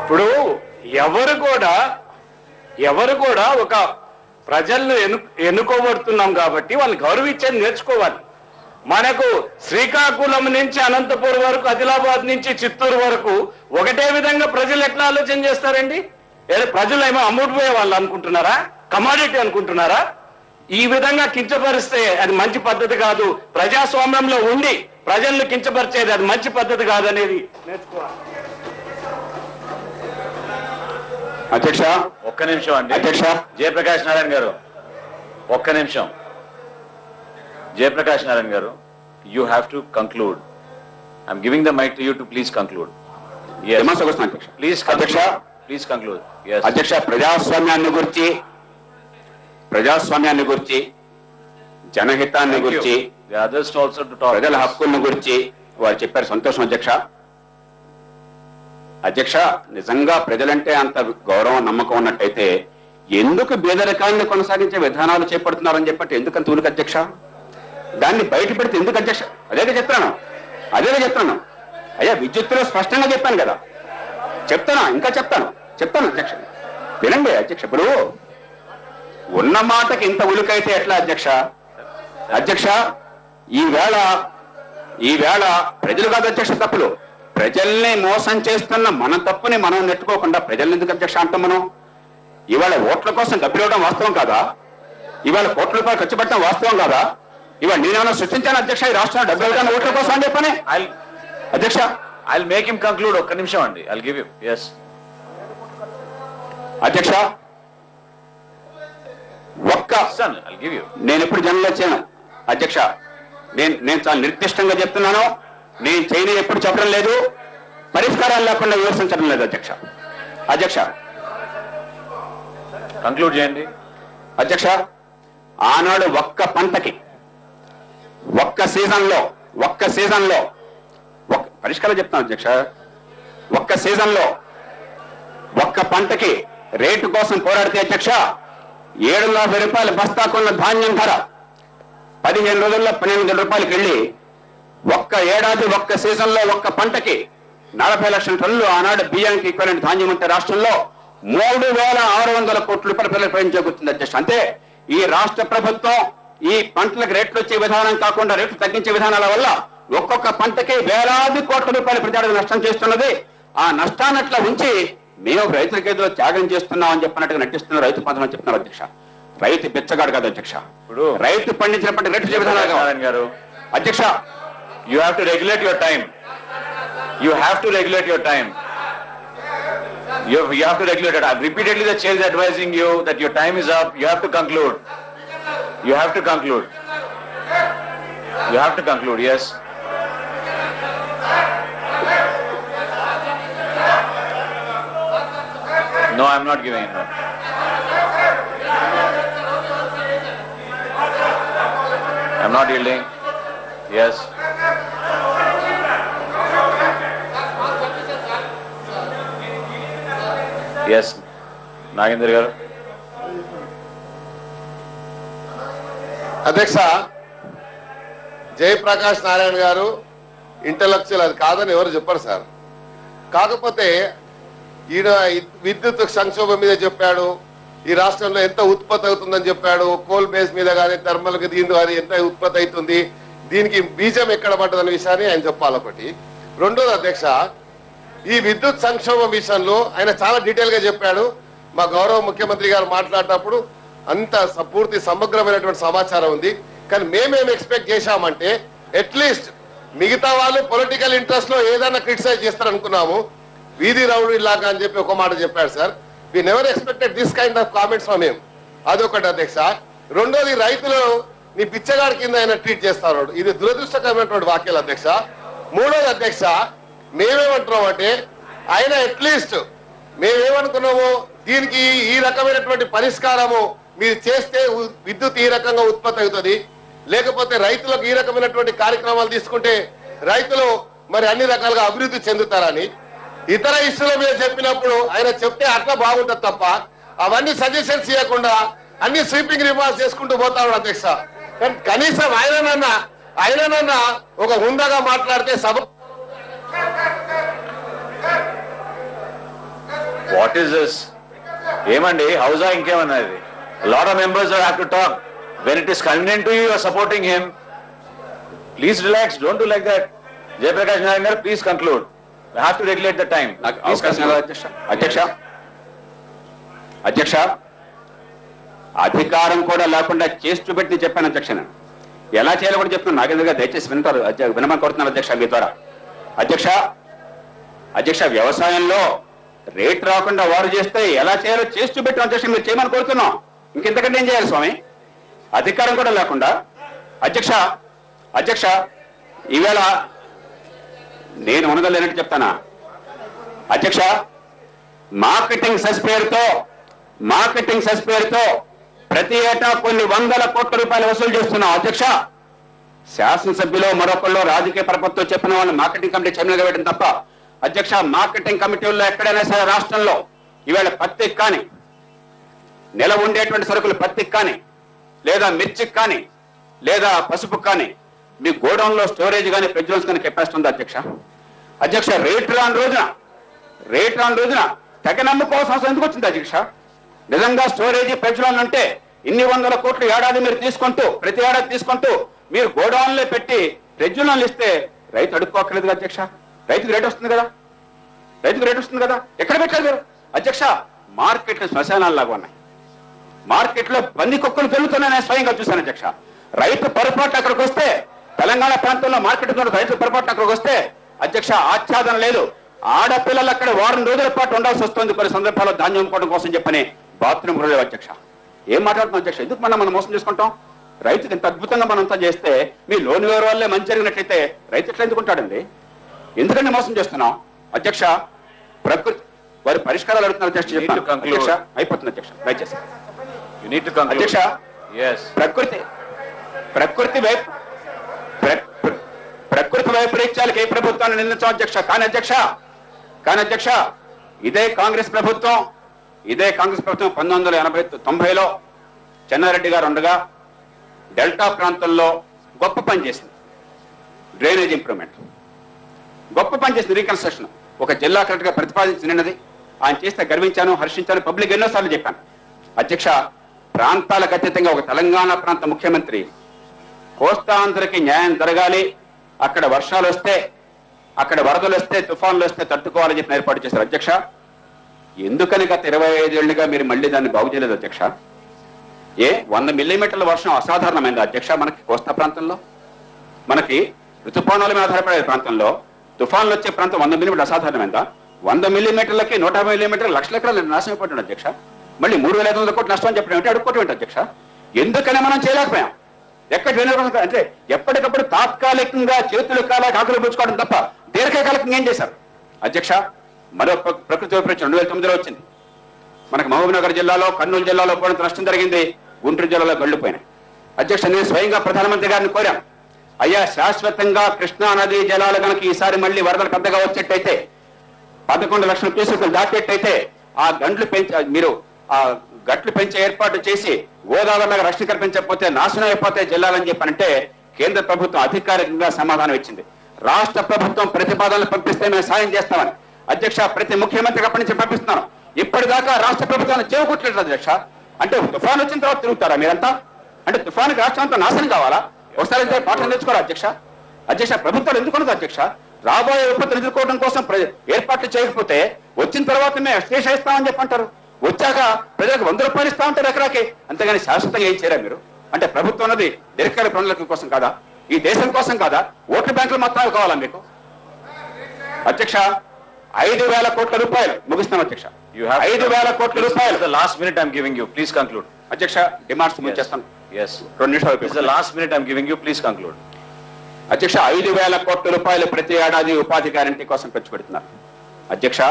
Speaker 3: ఇప్పుడు ఎవరు కూడా ఒక ప్రజలను ఎన్నుకోబడుతున్నాం కాబట్టి వాళ్ళు గౌరవించేది నేర్చుకోవాలి. మనకు శ్రీకాకుళం నుంచి అనంతపురం వరకు, ఆదిలాబాద్ నుంచి చిత్తూరు వరకు ఒకటే విధంగా ప్రజలు ఎట్లా ఆలోచన చేస్తారండి? ప్రజలు ఏమో అమ్ముడుపోయే వాళ్ళు అనుకుంటున్నారా? కమాడిటీ అనుకుంటున్నారా? ఈ విధంగా కించపరిస్తే అది మంచి పద్ధతి కాదు. ప్రజాస్వామ్యంలో ఉండి ప్రజలను కించపరిచేది అది మంచి పద్ధతి కాదనేది నేర్చుకోవాలి.
Speaker 2: అధ్యక్ష,
Speaker 3: ఒక్క నిమిషం అండి.
Speaker 2: అధ్యక్ష,
Speaker 3: జయప్రకాష్ నారాయణ గారు ఒక్క నిమిషం. జయప్రకాష్ నారాయణ గారు, you have to conclude. I'm giving the mic to you to please conclude. Please conclude.
Speaker 2: అధ్యక్ష, ప్రజాస్వామ్యాన్ని గురించి, జనహితాన్ని గురించి, ప్రజల హక్కులను గురించి వారు చెప్పారు. సంతోషం అధ్యక్ష. అధ్యక్ష, నిజంగా ప్రజలంటే అంత గౌరవం, నమ్మకం ఉన్నట్టయితే ఎందుకు పేదరికాన్ని కొనసాగించే విధానాలు చేపడుతున్నారని చెప్పంటే ఎందుకంత ఊరికి అధ్యక్ష? దాన్ని బయట పెడితే ఎందుకు అధ్యక్ష? అదే చెప్తాను అయ్యా. విద్యుత్తులో స్పష్టంగా చెప్పాను కదా, ఇంకా చెప్తాను అధ్యక్ష. వినండి అధ్యక్ష. ఇప్పుడు ఉన్న మాటకి ఇంత ఉలికైతే ఎట్లా అధ్యక్ష? ఈవేళ ప్రజలు కాదు అధ్యక్ష తప్పులు. ప్రజల్ని మోసం చేస్తున్న మన తప్పుని మనం నెట్టుకోకుండా ప్రజల్ని ఎందుకు అధ్యక్ష అంటాం మనం? ఇవాళ ఓట్ల కోసం డబ్బులు ఇవ్వడం వాస్తవం కాదా? ఇవాళ కోట్ల రూపాయలు ఖర్చు పెట్టడం వాస్తవం కాదా? ఇవాళ నేనేమైనా సృష్టించాను అధ్యక్ష ఈ రాష్ట్రంలో డబ్బులు ఇవ్వడానికి ఓట్ల కోసం అని చెప్పని? అధ్యక్ష,
Speaker 3: I'll make him conclude. ఒక్క నిమిషం అండి. I'll give you. Yes.
Speaker 2: అధ్యక్ష,
Speaker 3: I'll give you.
Speaker 2: నేను ఎప్పుడు జనంలో వచ్చాను అధ్యక్ష. నేను చాలా నిర్దిష్టంగా చెప్తున్నాను. నేను చేయని ఎప్పుడు చెప్పడం లేదు, పరిష్కారాలు లేకుండా విమర్శించడం లేదు అధ్యక్ష.
Speaker 3: కంక్లూడ్ చేయండి
Speaker 2: అధ్యక్ష. ఆనాడు ఒక్క పంటకి ఒక్క సీజన్లో పరిష్కారం చెప్తాను అధ్యక్ష. ఒక్క సీజన్లో ఒక్క పంటకి రేటు కోసం పోరాడితే అధ్యక్ష 750 రూపాయలు బస్తాకున్న ధాన్యం ధర 15 రోజుల్లో 12 రూపాయలకి వెళ్ళి ఒక్క ఏడాది ఒక్క సీజన్లో ఒక్క పంటకి 40 లక్షల టన్నులు ఆనాడు బియ్యానికి ఈక్వలెంట్ ధాన్యం ఉంటే రాష్ట్రంలో 3600 కోట్ల రూపాయల ప్రయోజనం అధ్యక్ష. అంటే ఈ రాష్ట్ర ప్రభుత్వం ఈ పంటలకు రేట్లు వచ్చే విధానం కాకుండా రేట్లు తగ్గించే విధానాల వల్ల ఒక్కొక్క పంటకి వేలాది కోట్ల రూపాయల ప్రజలకు నష్టం చేస్తున్నది. ఆ నష్టాన్ని అట్లా ఉంచి మేము రైతులకి ఏదో త్యాగం చేస్తున్నాం అని చెప్పినట్టుగా నటిస్తున్నారు. రైతు పంచం అని చెప్తున్నారు అధ్యక్ష. రైతు బిచ్చగాడు కాదు అధ్యక్ష.
Speaker 3: ఇప్పుడు
Speaker 2: రైతు పండించినప్పటి రేట్లు విధానాలు
Speaker 3: గారు
Speaker 2: అధ్యక్ష.
Speaker 3: You have to regulate your time. You have to regulate your time. You have to regulate it. Repeatedly the chair is advising you that your time is up. You have to conclude. You have to conclude. You have to conclude. Yes.
Speaker 4: No, I'm not giving it. I'm not yielding. Yes. Yes. Nagendra garu.
Speaker 5: అధ్యక్ష, జయప్రకాష్ నారాయణ గారు intellectual అది కాదని ఎవరు చెప్పరు sir. కాకపోతే ఈయన విద్యుత్ సంక్షోభం మీద చెప్పాడు, ఈ రాష్ట్రంలో ఎంత ఉత్పత్తి అవుతుందని చెప్పాడు, కోల్ బేస్ మీద కానీ థర్మల్ దీని కానీ ఎంత ఉత్పత్తి అవుతుంది, దీనికి బీజం ఎక్కడ పడ్డదనే విషయాన్ని ఆయన చెప్పాలి ఒకటి. రెండోది అధ్యక్ష, ఈ విద్యుత్ సంక్షోభం విషయంలో ఆయన చాలా డీటెయిల్ గా చెప్పాడు. మా గౌరవ ముఖ్యమంత్రి గారు మాట్లాడేటప్పుడు అంత పూర్తి సమగ్రమైనటువంటి సమాచారం ఉంది. కానీ మేమేం ఎక్స్పెక్ట్ చేశామంటే అట్లీస్ట్ మిగతా వాళ్ళు పొలిటికల్ ఇంట్రెస్ట్ లో ఏదైనా క్రిటిసైజ్ చేస్తారనుకున్నాము, వీధి రౌడీ లాగా అని చెప్పి ఒక మాట చెప్పాడు sir. We never expected this kind of comments from him. అదొకటి అధ్యక్ష. రెండోది, రైతులు నీ పిచ్చగాడి కింద ఆయన ట్రీట్ చేస్తాడు, ఇది దురదృష్టకరమైనటువంటి వాక్యాలు అధ్యక్ష. మూడోది అధ్యక్ష, మేమేమంటున్నాం అంటే ఆయన అట్లీస్ట్ మేమేమనుకున్నాము, దీనికి ఈ రకమైనటువంటి పరిష్కారము మీరు చేస్తే విద్యుత్ ఈ రకంగా ఉత్పత్తి అవుతుంది, లేకపోతే రైతులకు ఈ రకమైనటువంటి కార్యక్రమాలు తీసుకుంటే రైతులు మరి అన్ని రకాలుగా అభివృద్ధి చెందుతారని ఇతర ఇష్యూల మీద చెప్పినప్పుడు ఆయన చెప్తే అట్లా బాగుంటది తప్ప అవన్నీ సజెషన్స్ ఇవ్వకుండా అన్ని స్వీపింగ్ రిమార్క్స్ చేసుకుంటూ పోతాడు అధ్యక్ష. కానీ కనీసం ఆయననన్నా ఒక హుందాగా మాట్లాడితే సభ.
Speaker 4: What is this? ఏమండి హౌజా ఇంకేమన్నది? Lot of members have to talk. When it is convenient to you, you are supporting him. Please relax. Don't do like that. Jayaprakash Narayan garu, please conclude. We have to regulate the time.
Speaker 2: అధ్యక్ష, అధికారం కూడా లేకుండా చేసి చూపెట్టి చెప్పాను అధ్యక్ష. నేను ఎలా చేయాలో కూడా చెప్తున్నాను. నాగేంద్ర గారు దయచేసి వింటారు, వినమని కోరుతున్నాను అధ్యక్ష మీ ద్వారా. అధ్యక్ష వ్యవసాయంలో రేట్ రాకుండా వారు చేస్తే ఎలా చేయాలో చేసి చూపెట్టాం అధ్యక్ష. మీరు చేయమని కోరుతున్నాం. ఇంకెంతకంటే ఏం చేయాలి స్వామి? అధికారం కూడా లేకుండా. అధ్యక్ష ఈవేళ నేను ఉండగలేనట్టు చెప్తానా అధ్యక్ష? మార్కెటింగ్ సెస్ పేరుతో ప్రతి ఏటా కొన్ని వందల కోట్ల రూపాయలు వసూలు చేస్తున్నాం అధ్యక్ష. శాసనసభ్యులు మరొకళ్ళు రాజకీయ పరపతితో చెప్పిన వాళ్ళు మార్కెటింగ్ కమిటీ చైర్మన్గా వేయడం తప్ప అధ్యక్ష మార్కెటింగ్ కమిటీల్లో ఎక్కడైనా సరే రాష్ట్రంలో ఈవేళ పత్తికి కానీ, నెల ఉండేటువంటి సరుకులు పత్తికి కానీ, లేదా మిర్చికి కానీ, లేదా పసుపుకి కానీ మీ గోడౌన్లో స్టోరేజ్ కానీ ఫ్రిడ్జ్ కానీ కెపాసిటీ ఉంది అధ్యక్ష. రేట్ రాని రోజున తెగ నమ్ముకోవాల్సిన అవసరం ఎందుకు వచ్చింది అధ్యక్ష? నిజంగా స్టోరేజ్ ఫ్రిడ్జ్ అంటే ఇన్ని వందల కోట్లు ఏడాది మీరు ప్రతి ఏడాది తీసుకుంటూ మీరు గోడౌన్లో పెట్టి ఫ్రిడ్జ్ లోన్లు ఇస్తే రైతు అడుక్కోక్కర్లేదు అధ్యక్ష. రైతుకు రేట్ వస్తుంది కదా. ఎక్కడ పెట్టారు మీరు అధ్యక్ష? మార్కెట్లు శ్మశానాల్లాగా ఉన్నాయి. మార్కెట్లో పంది కుక్కలు పెరుగుతున్నాయని నేను స్వయంగా చూశాను అధ్యక్ష. రైతు పొరపాటు అక్కడికి వస్తే, తెలంగాణ ప్రాంతంలో మార్కెట్ రైతు పొరపాటు అక్కడికి వస్తే అధ్యక్ష ఆచ్ఛాదన లేదు. ఆడపిల్లలు అక్కడ వారం రోజుల పాటు ఉండాల్సి వస్తుంది కొన్ని సందర్భాల్లో ధాన్యం అమ్ముకోవడం కోసం చెప్పని బాత్రూమ్ కూడా అధ్యక్ష. ఏం మాట్లాడుతున్నాం అధ్యక్ష? ఎందుకు మనం మోసం చేసుకుంటాం? రైతుకి ఇంత అద్భుతంగా మనం అంతా చేస్తే మీ లోన్ వేరే వాళ్ళే మంచి జరిగినట్లయితే రైతు ఎట్లా ఎందుకుంటాడండి? ఎందుకంటే మోసం చేస్తున్నాం అధ్యక్ష. ప్రకృతి వారి పరిష్కారాలు అడుగుతున్నారు అధ్యక్ష. అయిపోతుంది అధ్యక్ష దయచేసి. అధ్యక్ష ప్రకృతి వైపరీత్యాలకు ఏ ప్రభుత్వాన్ని నిందించాం అధ్యక్ష. కానీ అధ్యక్ష ఇదే కాంగ్రెస్ ప్రభుత్వం 1990లో చెన్నారెడ్డి గారు ఉండగా డెల్టా ప్రాంతంలో గొప్ప పని చేసింది. డ్రైనేజ్ ఇంప్రూవ్మెంట్ గొప్ప పని చేసింది. రీకన్స్ట్రక్షన్ ఒక జిల్లా కలెక్టర్ గా ప్రతిపాదించినది. ఆయన చేస్తే గర్వించాను, హర్షించాను, పబ్లిక్ ఎన్నోసార్లు చెప్పాను అధ్యక్ష. ప్రాంతాలకు అతీతంగా ఒక తెలంగాణ ప్రాంత ముఖ్యమంత్రి కోస్తాంధ్రకి న్యాయం జరగాలి, అక్కడ వర్షాలు వస్తే, అక్కడ వరదలు వస్తే, తుఫాన్లు వస్తే తట్టుకోవాలని చెప్పి ఏర్పాటు చేశారు అధ్యక్ష. ఎందుకని గత 25 ఏళ్లుగా మీరు మళ్ళీ దాన్ని బాగు చేయలేదు అధ్యక్ష? 100 మిల్లీమీటర్ల వర్షం అసాధారణమైంది అధ్యక్ష. మనకి కోస్తా ప్రాంతంలో, మనకి ఋతుపవనాల మీద ఆధారపడే ప్రాంతంలో తుఫాన్లు వచ్చే ప్రాంతం 100 మిల్లీమీటర్లు అసాధారణమైందా? 100 మిల్లీమీటర్లకి 150 మిల్లీమీటర్లు లక్షల ఎకరాలు నాశనం అయిపోతుంది అధ్యక్ష. మళ్ళీ 3500 కోట్లు నష్టం అని చెప్పడం ఏంటి, అడుక్కోవటం ఏంటి అధ్యక్ష? ఎందుకని మనం చేయలేకపోయాం? ఎక్కడ అంటే ఎప్పటికప్పుడు తాత్కాలికంగా చేతులు కాలా కాకులు పుచ్చుకోవడం తప్ప దీర్ఘకాలికంగా ఏం చేశారు అధ్యక్ష? మరో ప్రకృతి వైపరీత్యం 2009లో వచ్చింది. మనకు మహబూబ్నగర్ జిల్లాలో, కర్నూలు జిల్లాలో కూడా నష్టం జరిగింది, గుంటూరు జిల్లాలో గళ్ళు పోయినాయి. అధ్యక్ష, నేను స్వయంగా ప్రధానమంత్రి గారిని కోరాం, అయ్యా శాశ్వతంగా కృష్ణా నదీ జలాలు కనుక ఈసారి మళ్ళీ వరదలు పెద్దగా వచ్చేట్టయితే 11 లక్షల క్యూసెక్కులు దాటేట్టయితే ఆ మీరు ఆ గట్లు పెంచే ఏర్పాటు చేసి గోదావరిలో రక్షణ కల్పించకపోతే నాశనం అయిపోతే జిల్లాలని చెప్పానంటే కేంద్ర ప్రభుత్వం అధికారికంగా సమాధానం ఇచ్చింది. రాష్ట్ర ప్రభుత్వం ప్రతిపాదనలు పంపిస్తే మేము సాయం చేస్తామని. అధ్యక్ష, ప్రతి ముఖ్యమంత్రికి అప్పటి నుంచి పంపిస్తున్నాను. ఇప్పటిదాకా రాష్ట్ర ప్రభుత్వాన్ని చేకూట్లేదు అధ్యక్ష. అంటే తుఫాన్ వచ్చిన తర్వాత తిరుగుతారా మీరంతా? అంటే తుఫానుకి రాష్ట్రం అంతా నాశనం కావాలా? ఒకసారి పాఠం నేర్చుకోరా అధ్యక్ష. అధ్యక్ష, ప్రభుత్వాలు ఎందుకున్నది అధ్యక్ష? రాబోయే విపత్తులు ఎదుర్కోవడం కోసం ఏర్పాట్లు చేయకపోతే వచ్చిన తర్వాత మేము ఎక్స్ప్రెస్ ఇస్తామని చెప్పంటారు. వచ్చాక ప్రజలకు 100 రూపాయలు ఇస్తా ఉంటారు ఎకరాకి. అంతేగాని శాశ్వతంగా ఏం చేయరా మీరు? అంటే ప్రభుత్వం అన్నది దీర్ఘకాల ప్రణాళిక కోసం కాదా? ఈ దేశం కోసం కాదా? ఓట్ల బ్యాంకులు మొత్తం కావాలా మీకు? అధ్యక్ష, 5,000 కోట్ల రూపాయలు ముగిస్తాం అధ్యక్ష. 5,000 కోట్ల రూపాయలు.
Speaker 4: The last minute I'm giving you. Please conclude.
Speaker 2: అధ్యక్ష, డిమాండ్స్ చేస్తాను.
Speaker 4: Yes.
Speaker 2: 2 నిమిషాలు.
Speaker 4: This is the last minute I'm giving you. Please conclude.
Speaker 2: అధ్యక్ష, 5,000 కోట్ల రూపాయలు ప్రతి ఏడాది ఉపాధి గ్యారంటీ కోసం ఖర్చు పెడుతున్నారు. అధ్యక్ష,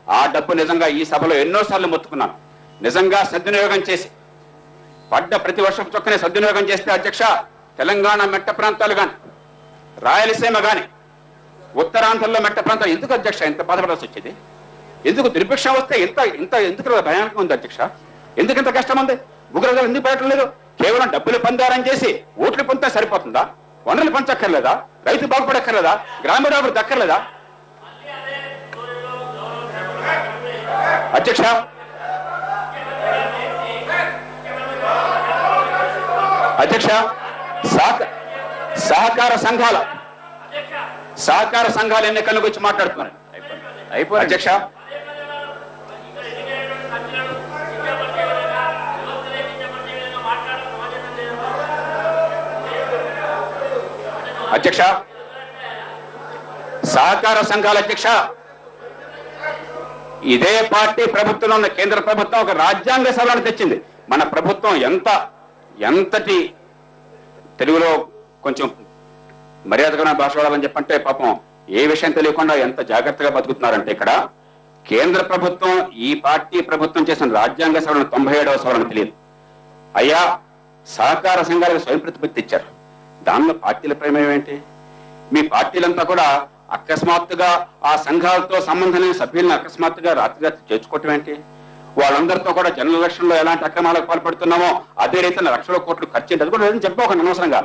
Speaker 2: ఆ డబ్బు నిజంగా ఈ సభలో ఎన్నోసార్లు మొత్తుకున్నాను. నిజంగా సద్వినియోగం చేసి పడ్డ ప్రతి వర్షం చొక్కనే సద్వినియోగం చేస్తే అధ్యక్ష, తెలంగాణ మెట్ట ప్రాంతాలు కానీ, రాయలసీమ కానీ, ఉత్తరాంధ్రలో మెట్ట ప్రాంతాలు ఎందుకు అధ్యక్ష ఇంత బాధపడాల్సి వచ్చేది? ఎందుకు దుర్భిక్షం వస్తే ఎందుకు భయానకం ఉంది అధ్యక్ష? ఎందుకు ఇంత కష్టం ఉంది? ఉగ్రవాదం ఎందుకు పెట్టడం లేదు? కేవలం డబ్బులు పందారం చేసి ఓట్లు పొందితే సరిపోతుందా? వనరులు పంచక్కర్లేదా? రైతు బాగుపడక్కర్లేదా? గ్రామీణాభివృద్ధి దక్కర్లేదా? అధ్యక్ష, సహకార సంఘాల ఎన్నికల గురించి మాట్లాడుతున్నారు. అధ్యక్ష, అధ్యక్ష, సహకార సంఘాల అధ్యక్ష, ఇదే పార్టీ ప్రభుత్వంలో ఉన్న కేంద్ర ప్రభుత్వం ఒక రాజ్యాంగ సవరణ తెచ్చింది. మన ప్రభుత్వం ఎంతటి తెలుగులో కొంచెం మర్యాదగా భాష వాడాలని చెప్పంటే పాపం ఏ విషయం తెలియకుండా ఎంత జాగ్రత్తగా బతుకుతున్నారంటే, ఇక్కడ కేంద్ర ప్రభుత్వం ఈ పార్టీ ప్రభుత్వం చేసిన రాజ్యాంగ సవరణ 97వ సవరణ తెలియదు. అయ్యా, సహకార సంఘాలకు స్వయం ప్రతిపత్తి ఇచ్చారు. దానిలో పార్టీల ప్రమేయం ఏంటి? మీ పార్టీలంతా కూడా అకస్మాత్తుగా ఆ సంఘాలతో సంబంధం లేని సభ్యులను అకస్మాత్తుగా రాత్రిగా చేర్చుకోవటం ఏంటి? వాళ్ళందరితో కూడా జనరల్ ఎలక్షన్ లో ఎలాంటి అక్రమాలకు పాల్పడుతున్నామో అదే రీతిలో లక్షల కోట్లు ఖర్చు అది కూడా చెప్పబోకండి. అనవసరంగా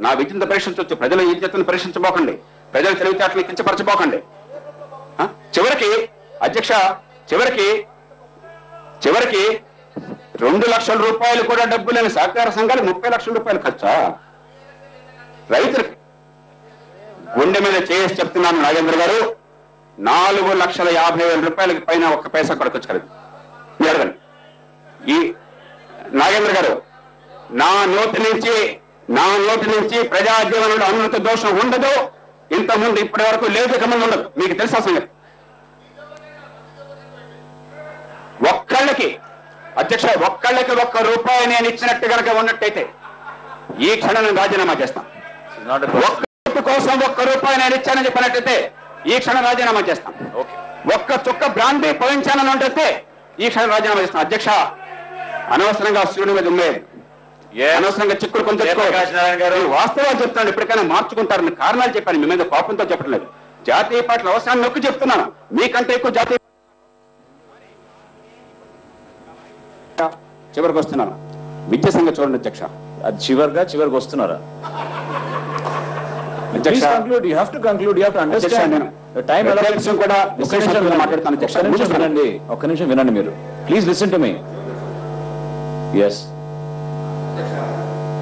Speaker 2: నా విద్యను పరీక్షించవచ్చు, ప్రజల విద్యను పరీక్షించబోకండి, ప్రజల తెలివితేటలను కించపరచబోకండి. చివరికి అధ్యక్ష, చివరికి 2 లక్షల రూపాయలు కూడా డబ్బు లేని సహకార సంఘాలు 30 లక్షల రూపాయలు ఖర్చా? రైతులకు గుండె మీద చేసి చెప్తున్నాను నాగేంద్ర గారు, 4,50,000 రూపాయలకి పైన ఒక్క పైసా కూడా ఖర్చు కలదు. మీరు అడగండి. ఈ నాగేంద్ర గారు, నా నోటి నుంచి ప్రజాజీవనంలో అనంత దోషం ఉండదు. ఇంతకుముందు ఇప్పటి వరకు లేదు, ఇక ముందు ఉండదు. మీకు తెలుసా సంగతి? అధ్యక్ష, ఒక్కళ్ళకి 1 రూపాయి నేను ఇచ్చినట్టు కనుక ఉన్నట్టయితే ఈ క్షణం రాజీనామా చేస్తాం. ఒక్క కోసం 1 రూపాయి నేను ఇచ్చానని చెప్పినట్టయితే ఈ క్షణం రాజీనామా చేస్తాం. ఒక్క చుక్క బ్రాండీ పోయించానని ఉంటే ఈ క్షణం రాజీనామా చేస్తాం. అధ్యక్ష, అనవసరంగా సూర్యుడి మీద ఉండేది, అనవసరంగా చిక్కుడు కొంచెం వాస్తవాలు చెప్తాను. ఇప్పటికైనా మార్చుకుంటారని కారణాలు చెప్పాను, మీ మీద కోపంతో చెప్పడం లేదు. జాతీయ పార్టీల అవసరాన్ని నొక్కి చెప్తున్నాను. మీకంటే ఎక్కువ జాతీయ చివరికి వస్తున్నాను. విద్య సంగతి చూడండి అధ్యక్ష.
Speaker 4: అది చివరికి వస్తున్నారా? ఒక్క నిమిషం వినండి మీరు. Please listen to me. yes.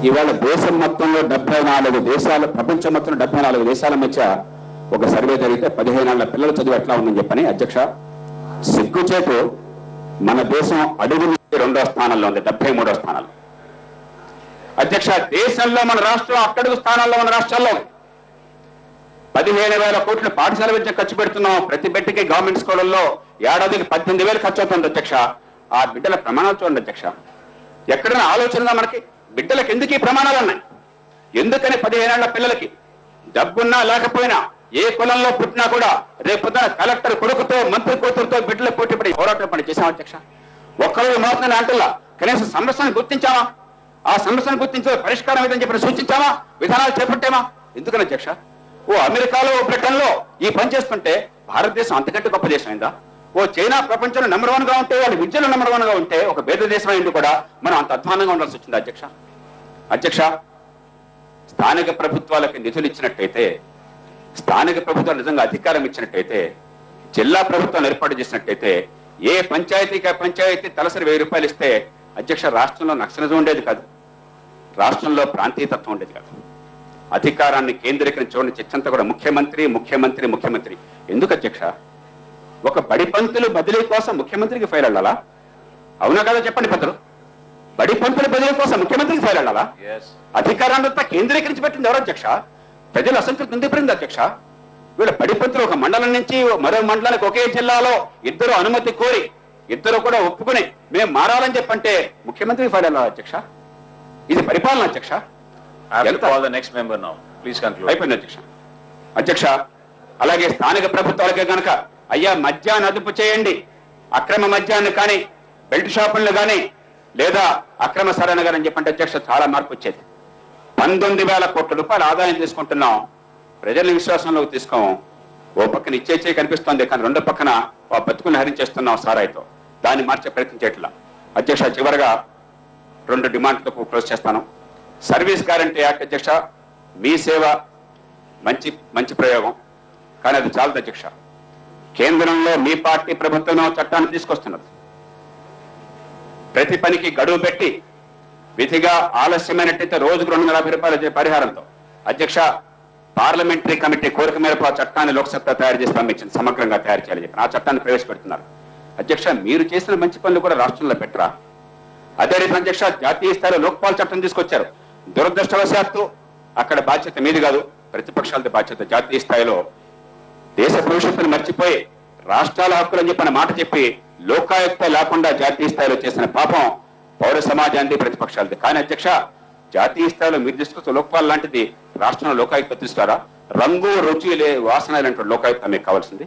Speaker 2: ఇవాళ దేశం మొత్తంలో 74 దేశాలు, ప్రపంచం మొత్తం 74 దేశాల మధ్య ఒక సర్వే జరిగితే 15 ఏళ్ల పిల్లల చదువు ఎట్లా ఉందని చెప్పని అధ్యక్ష, సిగ్గుచేటు మన దేశం అడుగు 2వ స్థానంలో ఉంది, 73వ స్థానంలో. అధ్యక్ష, దేశంలో మన రాష్ట్రం అట్టడుగు స్థానాల్లో ఉన్న రాష్ట్రాల్లో 15,000 కోట్లు పాఠశాల విద్య ఖర్చు పెడుతున్నాం. ప్రతి బిడ్డకి గవర్నమెంట్ స్కూళ్ళల్లో ఏడాదికి 18,000 ఖర్చు అవుతుంది అధ్యక్ష. ఆ బిడ్డల ప్రమాణాలు చూడండి అధ్యక్ష. ఎక్కడైనా ఆలోచన మనకి బిడ్డలకు ఎందుకు ఈ ప్రమాణాలు ఉన్నాయి? ఎందుకని 15 ఏళ్ల పిల్లలకి డబ్బున్నా లేకపోయినా ఏ కులంలో పుట్టినా కూడా రేపు కలెక్టర్ కొడుకుతో, మంత్రి కూతురుతో బిడ్డల పోటీ పడి పోరాటం పని చేశాం అధ్యక్ష. ఒక్కరోజు మాత్రమే అంటల్లా కనీసం సమస్యను గుర్తించామా? ఆ సమస్యను గుర్తించే పరిష్కారం ఏదని చెప్పి సూచించామా? విధానాలు చేపట్టామా? ఎందుకని అధ్యక్ష? ఓ అమెరికాలో, ఓ బ్రిటన్లో ఈ పని చేస్తుంటే భారతదేశం అంతకంటే గొప్ప దేశం అయిందా? ఓ చైనా ప్రపంచంలో నెంబర్ 1 గా ఉంటే, వాళ్ళ విద్యలో నెంబర్ 1 గా ఉంటే, ఒక పేద దేశం అయింది కూడా మనం అంత అధ్వానంగా ఉండాల్సి వచ్చింది అధ్యక్ష. అధ్యక్ష, స్థానిక ప్రభుత్వాలకు నిధులు ఇచ్చినట్టయితే, స్థానిక ప్రభుత్వాలు నిజంగా అధికారం ఇచ్చినట్టయితే, జిల్లా ప్రభుత్వాలు ఏర్పాటు చేసినట్టయితే, ఏ పంచాయతీ తలసరి 1000 రూపాయలు ఇస్తే అధ్యక్ష రాష్ట్రంలో నక్సలిజం ఉండేది కాదు, రాష్ట్రంలో ప్రాంతీయతత్వం ఉండేది కాదు. అధికారాన్ని కేంద్రీకరించుకుని చర్చంతా కూడా ముఖ్యమంత్రి. ఎందుకు అధ్యక్ష? ఒక బడి పంతులు బదిలీ కోసం ముఖ్యమంత్రికి ఫైల్ వెళ్ళాలా? అవునా కదా చెప్పండి పెద్దలు? బడి పంతుల బదిలీ కోసం ముఖ్యమంత్రికి ఫైల్ వెళ్ళాలా? అధికారాన్నంతా కేంద్రీకరించి పెట్టింది ఎవరు అధ్యక్ష? ప్రజలు అసంతృప్తి నిందిపోయింది అధ్యక్ష. వీళ్ళ బడి పంతులు ఒక మండలం నుంచి మరో మండలానికి ఒకే జిల్లాలో ఇద్దరు అనుమతి కోరి, ఇద్దరు కూడా ఒప్పుకుని మేము మారాలని చెప్పంటే ముఖ్యమంత్రికి ఫైల్ వెళ్ళాలా అధ్యక్ష? ఇది పరిపాలన అధ్యక్ష. అయిపోయింది అధ్యక్ష. అధ్యక్ష, అలాగే స్థానిక ప్రభుత్వాలకే కనుక అయ్యా మద్యాన్ని అదుపు చేయండి, అక్రమ మద్యాన్ని కానీ, బెల్ట్ షాపులను కానీ, లేదా అక్రమ సరణ కానీ చెప్పంటే అధ్యక్ష చాలా మార్పు వచ్చేది. 19,000 కోట్ల రూపాయలు ఆదాయం తీసుకుంటున్నాం, ప్రజల విశ్వాసంలోకి తీసుకోం. ఓ పక్కన ఇచ్చే కనిపిస్తోంది, కానీ రెండో పక్కన బతుకుని హరించేస్తున్నాం సారాయితో. దాన్ని మార్చే ప్రయత్నం చేయట్లా అధ్యక్ష. చివరగా 2 డిమాండ్లకు క్లోజ్ చేస్తాను. సర్వీస్ గ్యారంటీ యాక్ట్ అధ్యక్ష, మీ సేవ మంచి ప్రయోగం, కానీ అది చాలదు అధ్యక్ష. కేంద్రంలో మీ పార్టీ ప్రభుత్వం చట్టాన్ని తీసుకొస్తున్నది. ప్రతి పనికి గడువు పెట్టి విధిగా ఆలస్యమైనట్టయితే రోజుకు 250 రూపాయలు పరిహారంతో అధ్యక్ష పార్లమెంటరీ కమిటీ కోరిక మేరకు ఆ చట్టాన్ని లోక్సభ తయారు చేసి పంపించింది, సమగ్రంగా తయారు చేయాలని చెప్పి ఆ చట్టాన్ని ప్రవేశపెడుతున్నారు. అధ్యక్ష, మీరు చేసిన మంచి పనులు కూడా రాష్ట్రంలో పెట్టరా? అదే రీతి అధ్యక్ష జాతీయ స్థాయిలో లోక్పాల్ చట్టం తీసుకొచ్చారు. దురదృష్టవశాత్తు అక్కడ బాధ్యత మీది కాదు, ప్రతిపక్షాలతో బాధ్యత. జాతీయ స్థాయిలో దేశ భవిష్యత్తును మర్చిపోయి రాష్ట్రాల హక్కులని చెప్పిన మాట చెప్పి లోకాయుక్త లేకుండా జాతీయ స్థాయిలో చేసిన పాపం పౌర సమాజానికి, ప్రతిపక్షాలది. కానీ అధ్యక్ష, జాతీయ స్థాయిలో మీరు తీసుకొచ్చే లోక్పాల్ లాంటిది రాష్ట్రంలో లోకాయుక్త తీసుకురా? రంగు రుచి వాసన లాంటి లోకాయుక్త మీకు కావాల్సింది.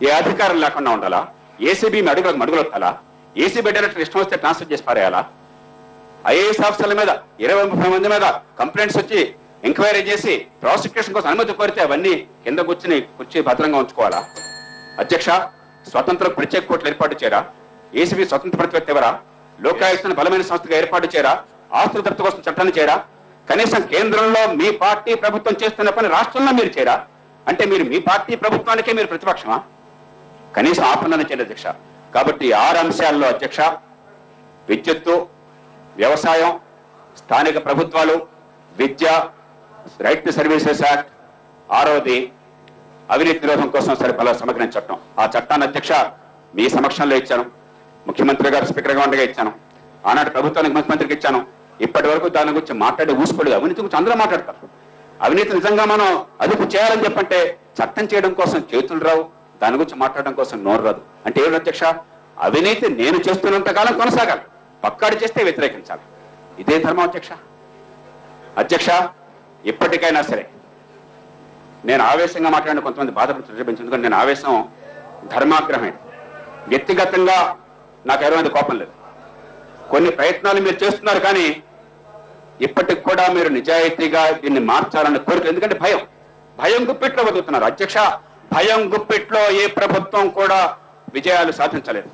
Speaker 2: ఏ అధికారం లేకుండా ఉండాలా? ఏసీబీ మడుగులొత్తాలా? ఏసీబీ డైరెక్టర్ ఇష్టం వస్తే ట్రాన్స్ఫర్ చేసి పారేయాలా? ఐఏఎస్ ఆఫీసర్ల మీద 20-30 మంది మీద కంప్లైంట్స్ వచ్చి ఎంక్వైరీ చేసి ప్రాసిక్యూషన్ కోసం అనుమతి కోరితే అవన్నీ కింద కూర్చి భద్రంగా ఉంచుకోవాలా? అధ్యక్ష, స్వతంత్ర ప్రత్యేక కోర్టులు ఏర్పాటు చేయరా? ఏసీబీ స్వతంత్ర ప్రతిపత్తి ఎవరా? లోకాయుక్తను బలమైన సంస్థగా ఏర్పాటు చేయరా? ఆస్తుల జప్తు కోసం చట్టాన్ని చేయరా? కనీసం కేంద్రంలో మీ పార్టీ ప్రభుత్వం చేస్తున్న పని రాష్ట్రంలో మీరు చేయరా? అంటే మీరు మీ పార్టీ ప్రభుత్వానికే మీరు ప్రతిపక్షమా? కనీసం ఆ పనులను చేయండి అధ్యక్ష. కాబట్టి 6 అంశాల్లో అధ్యక్ష, విద్యుత్తు, వ్యవసాయం, స్థానిక ప్రభుత్వాలు, విద్య, రైట్ టు సర్వీసెస్ యాక్ట్, 6వది అవినీతి నిరోధం కోసం సరిపడా సమగ్ర చట్టం. ఆ చట్టాన్ని అధ్యక్ష మీ సమక్షంలో ఇచ్చాను, ముఖ్యమంత్రి గారు స్పీకర్గా ఉండగా ఇచ్చాను, ఆనాటి ప్రభుత్వానికి ముఖ్యమంత్రికి ఇచ్చాను. ఇప్పటి వరకు దాని గురించి మాట్లాడి ఊసుకోలేదు. అవినీతి గురించి అందరూ మాట్లాడతారు. అవినీతి నిజంగా మనం అదుపు చేయాలని చెప్పంటే చట్టం చేయడం కోసం చేతులు రావు, దాని గురించి మాట్లాడడం కోసం నోరు రాదు. అంటే ఏమిటి అధ్యక్ష? అవినీతి నేను చేస్తున్నంత కాలం కొనసాగాలి, పక్కాడు చేస్తే వ్యతిరేకించాలి. ఇదే ధర్మం అధ్యక్ష. అధ్యక్ష, ఇప్పటికైనా సరే నేను ఆవేశంగా మాట్లాడిన కొంతమంది బాధపడుతున్నారు, ఎందుకంటే నేను ఆవేశం ధర్మాగ్రహమే. వ్యక్తిగతంగా నాకు ఎవరి కోపం లేదు. కొన్ని ప్రయత్నాలు మీరు చేస్తున్నారు, కానీ ఇప్పటికి కూడా మీరు నిజాయితీగా దీన్ని మార్చాలని కోరిక. ఎందుకంటే భయం గుప్పిట్లో బతుకుతున్నారు అధ్యక్ష. భయం గుప్పిట్లో ఏ ప్రభుత్వం కూడా విజయాలు సాధించలేదు.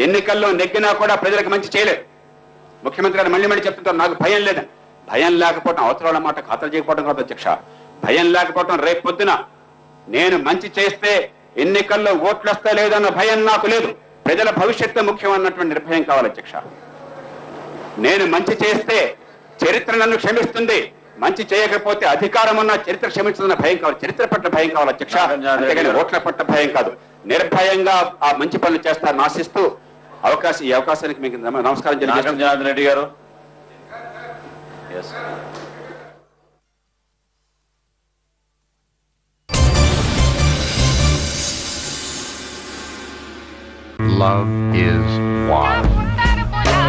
Speaker 2: ఎన్నికల్లో నెగ్గినా కూడా ప్రజలకు మంచి చేయలేదు. ముఖ్యమంత్రి గారు మళ్ళీ చెప్తుంటారు నాకు భయం లేదని. భయం లేకపోవడం అవతరాల మాట ఖాతరు చేయకపోవడం కాదు అధ్యక్ష. భయం లేకపోవడం రేపు పొద్దున నేను మంచి చేస్తే ఎన్నికల్లో ఓట్లు వస్తా లేదన్న భయం నాకు లేదు. ప్రజల భవిష్యత్తు ముఖ్యం అన్నటువంటి నిర్భయం కావాలి అధ్యక్ష. నేను మంచి చేస్తే చరిత్ర నన్ను క్షమిస్తుంది, మంచి చేయకపోతే అధికారం ఉన్న చరిత్ర క్షమిస్తుందన్న భయం కావాలి. చరిత్ర పట్ల భయం కావాలి అధ్యక్ష, అంతేగాని ఓట్ల పట్ల భయం కాదు. నిర్భయంగా ఆ మంచి పనులు చేస్తారని ఆశిస్తూ ఈ అవకాశానికి మీకు నమస్కారం
Speaker 4: జనార్దన్ రెడ్డి గారు.
Speaker 6: Love is war.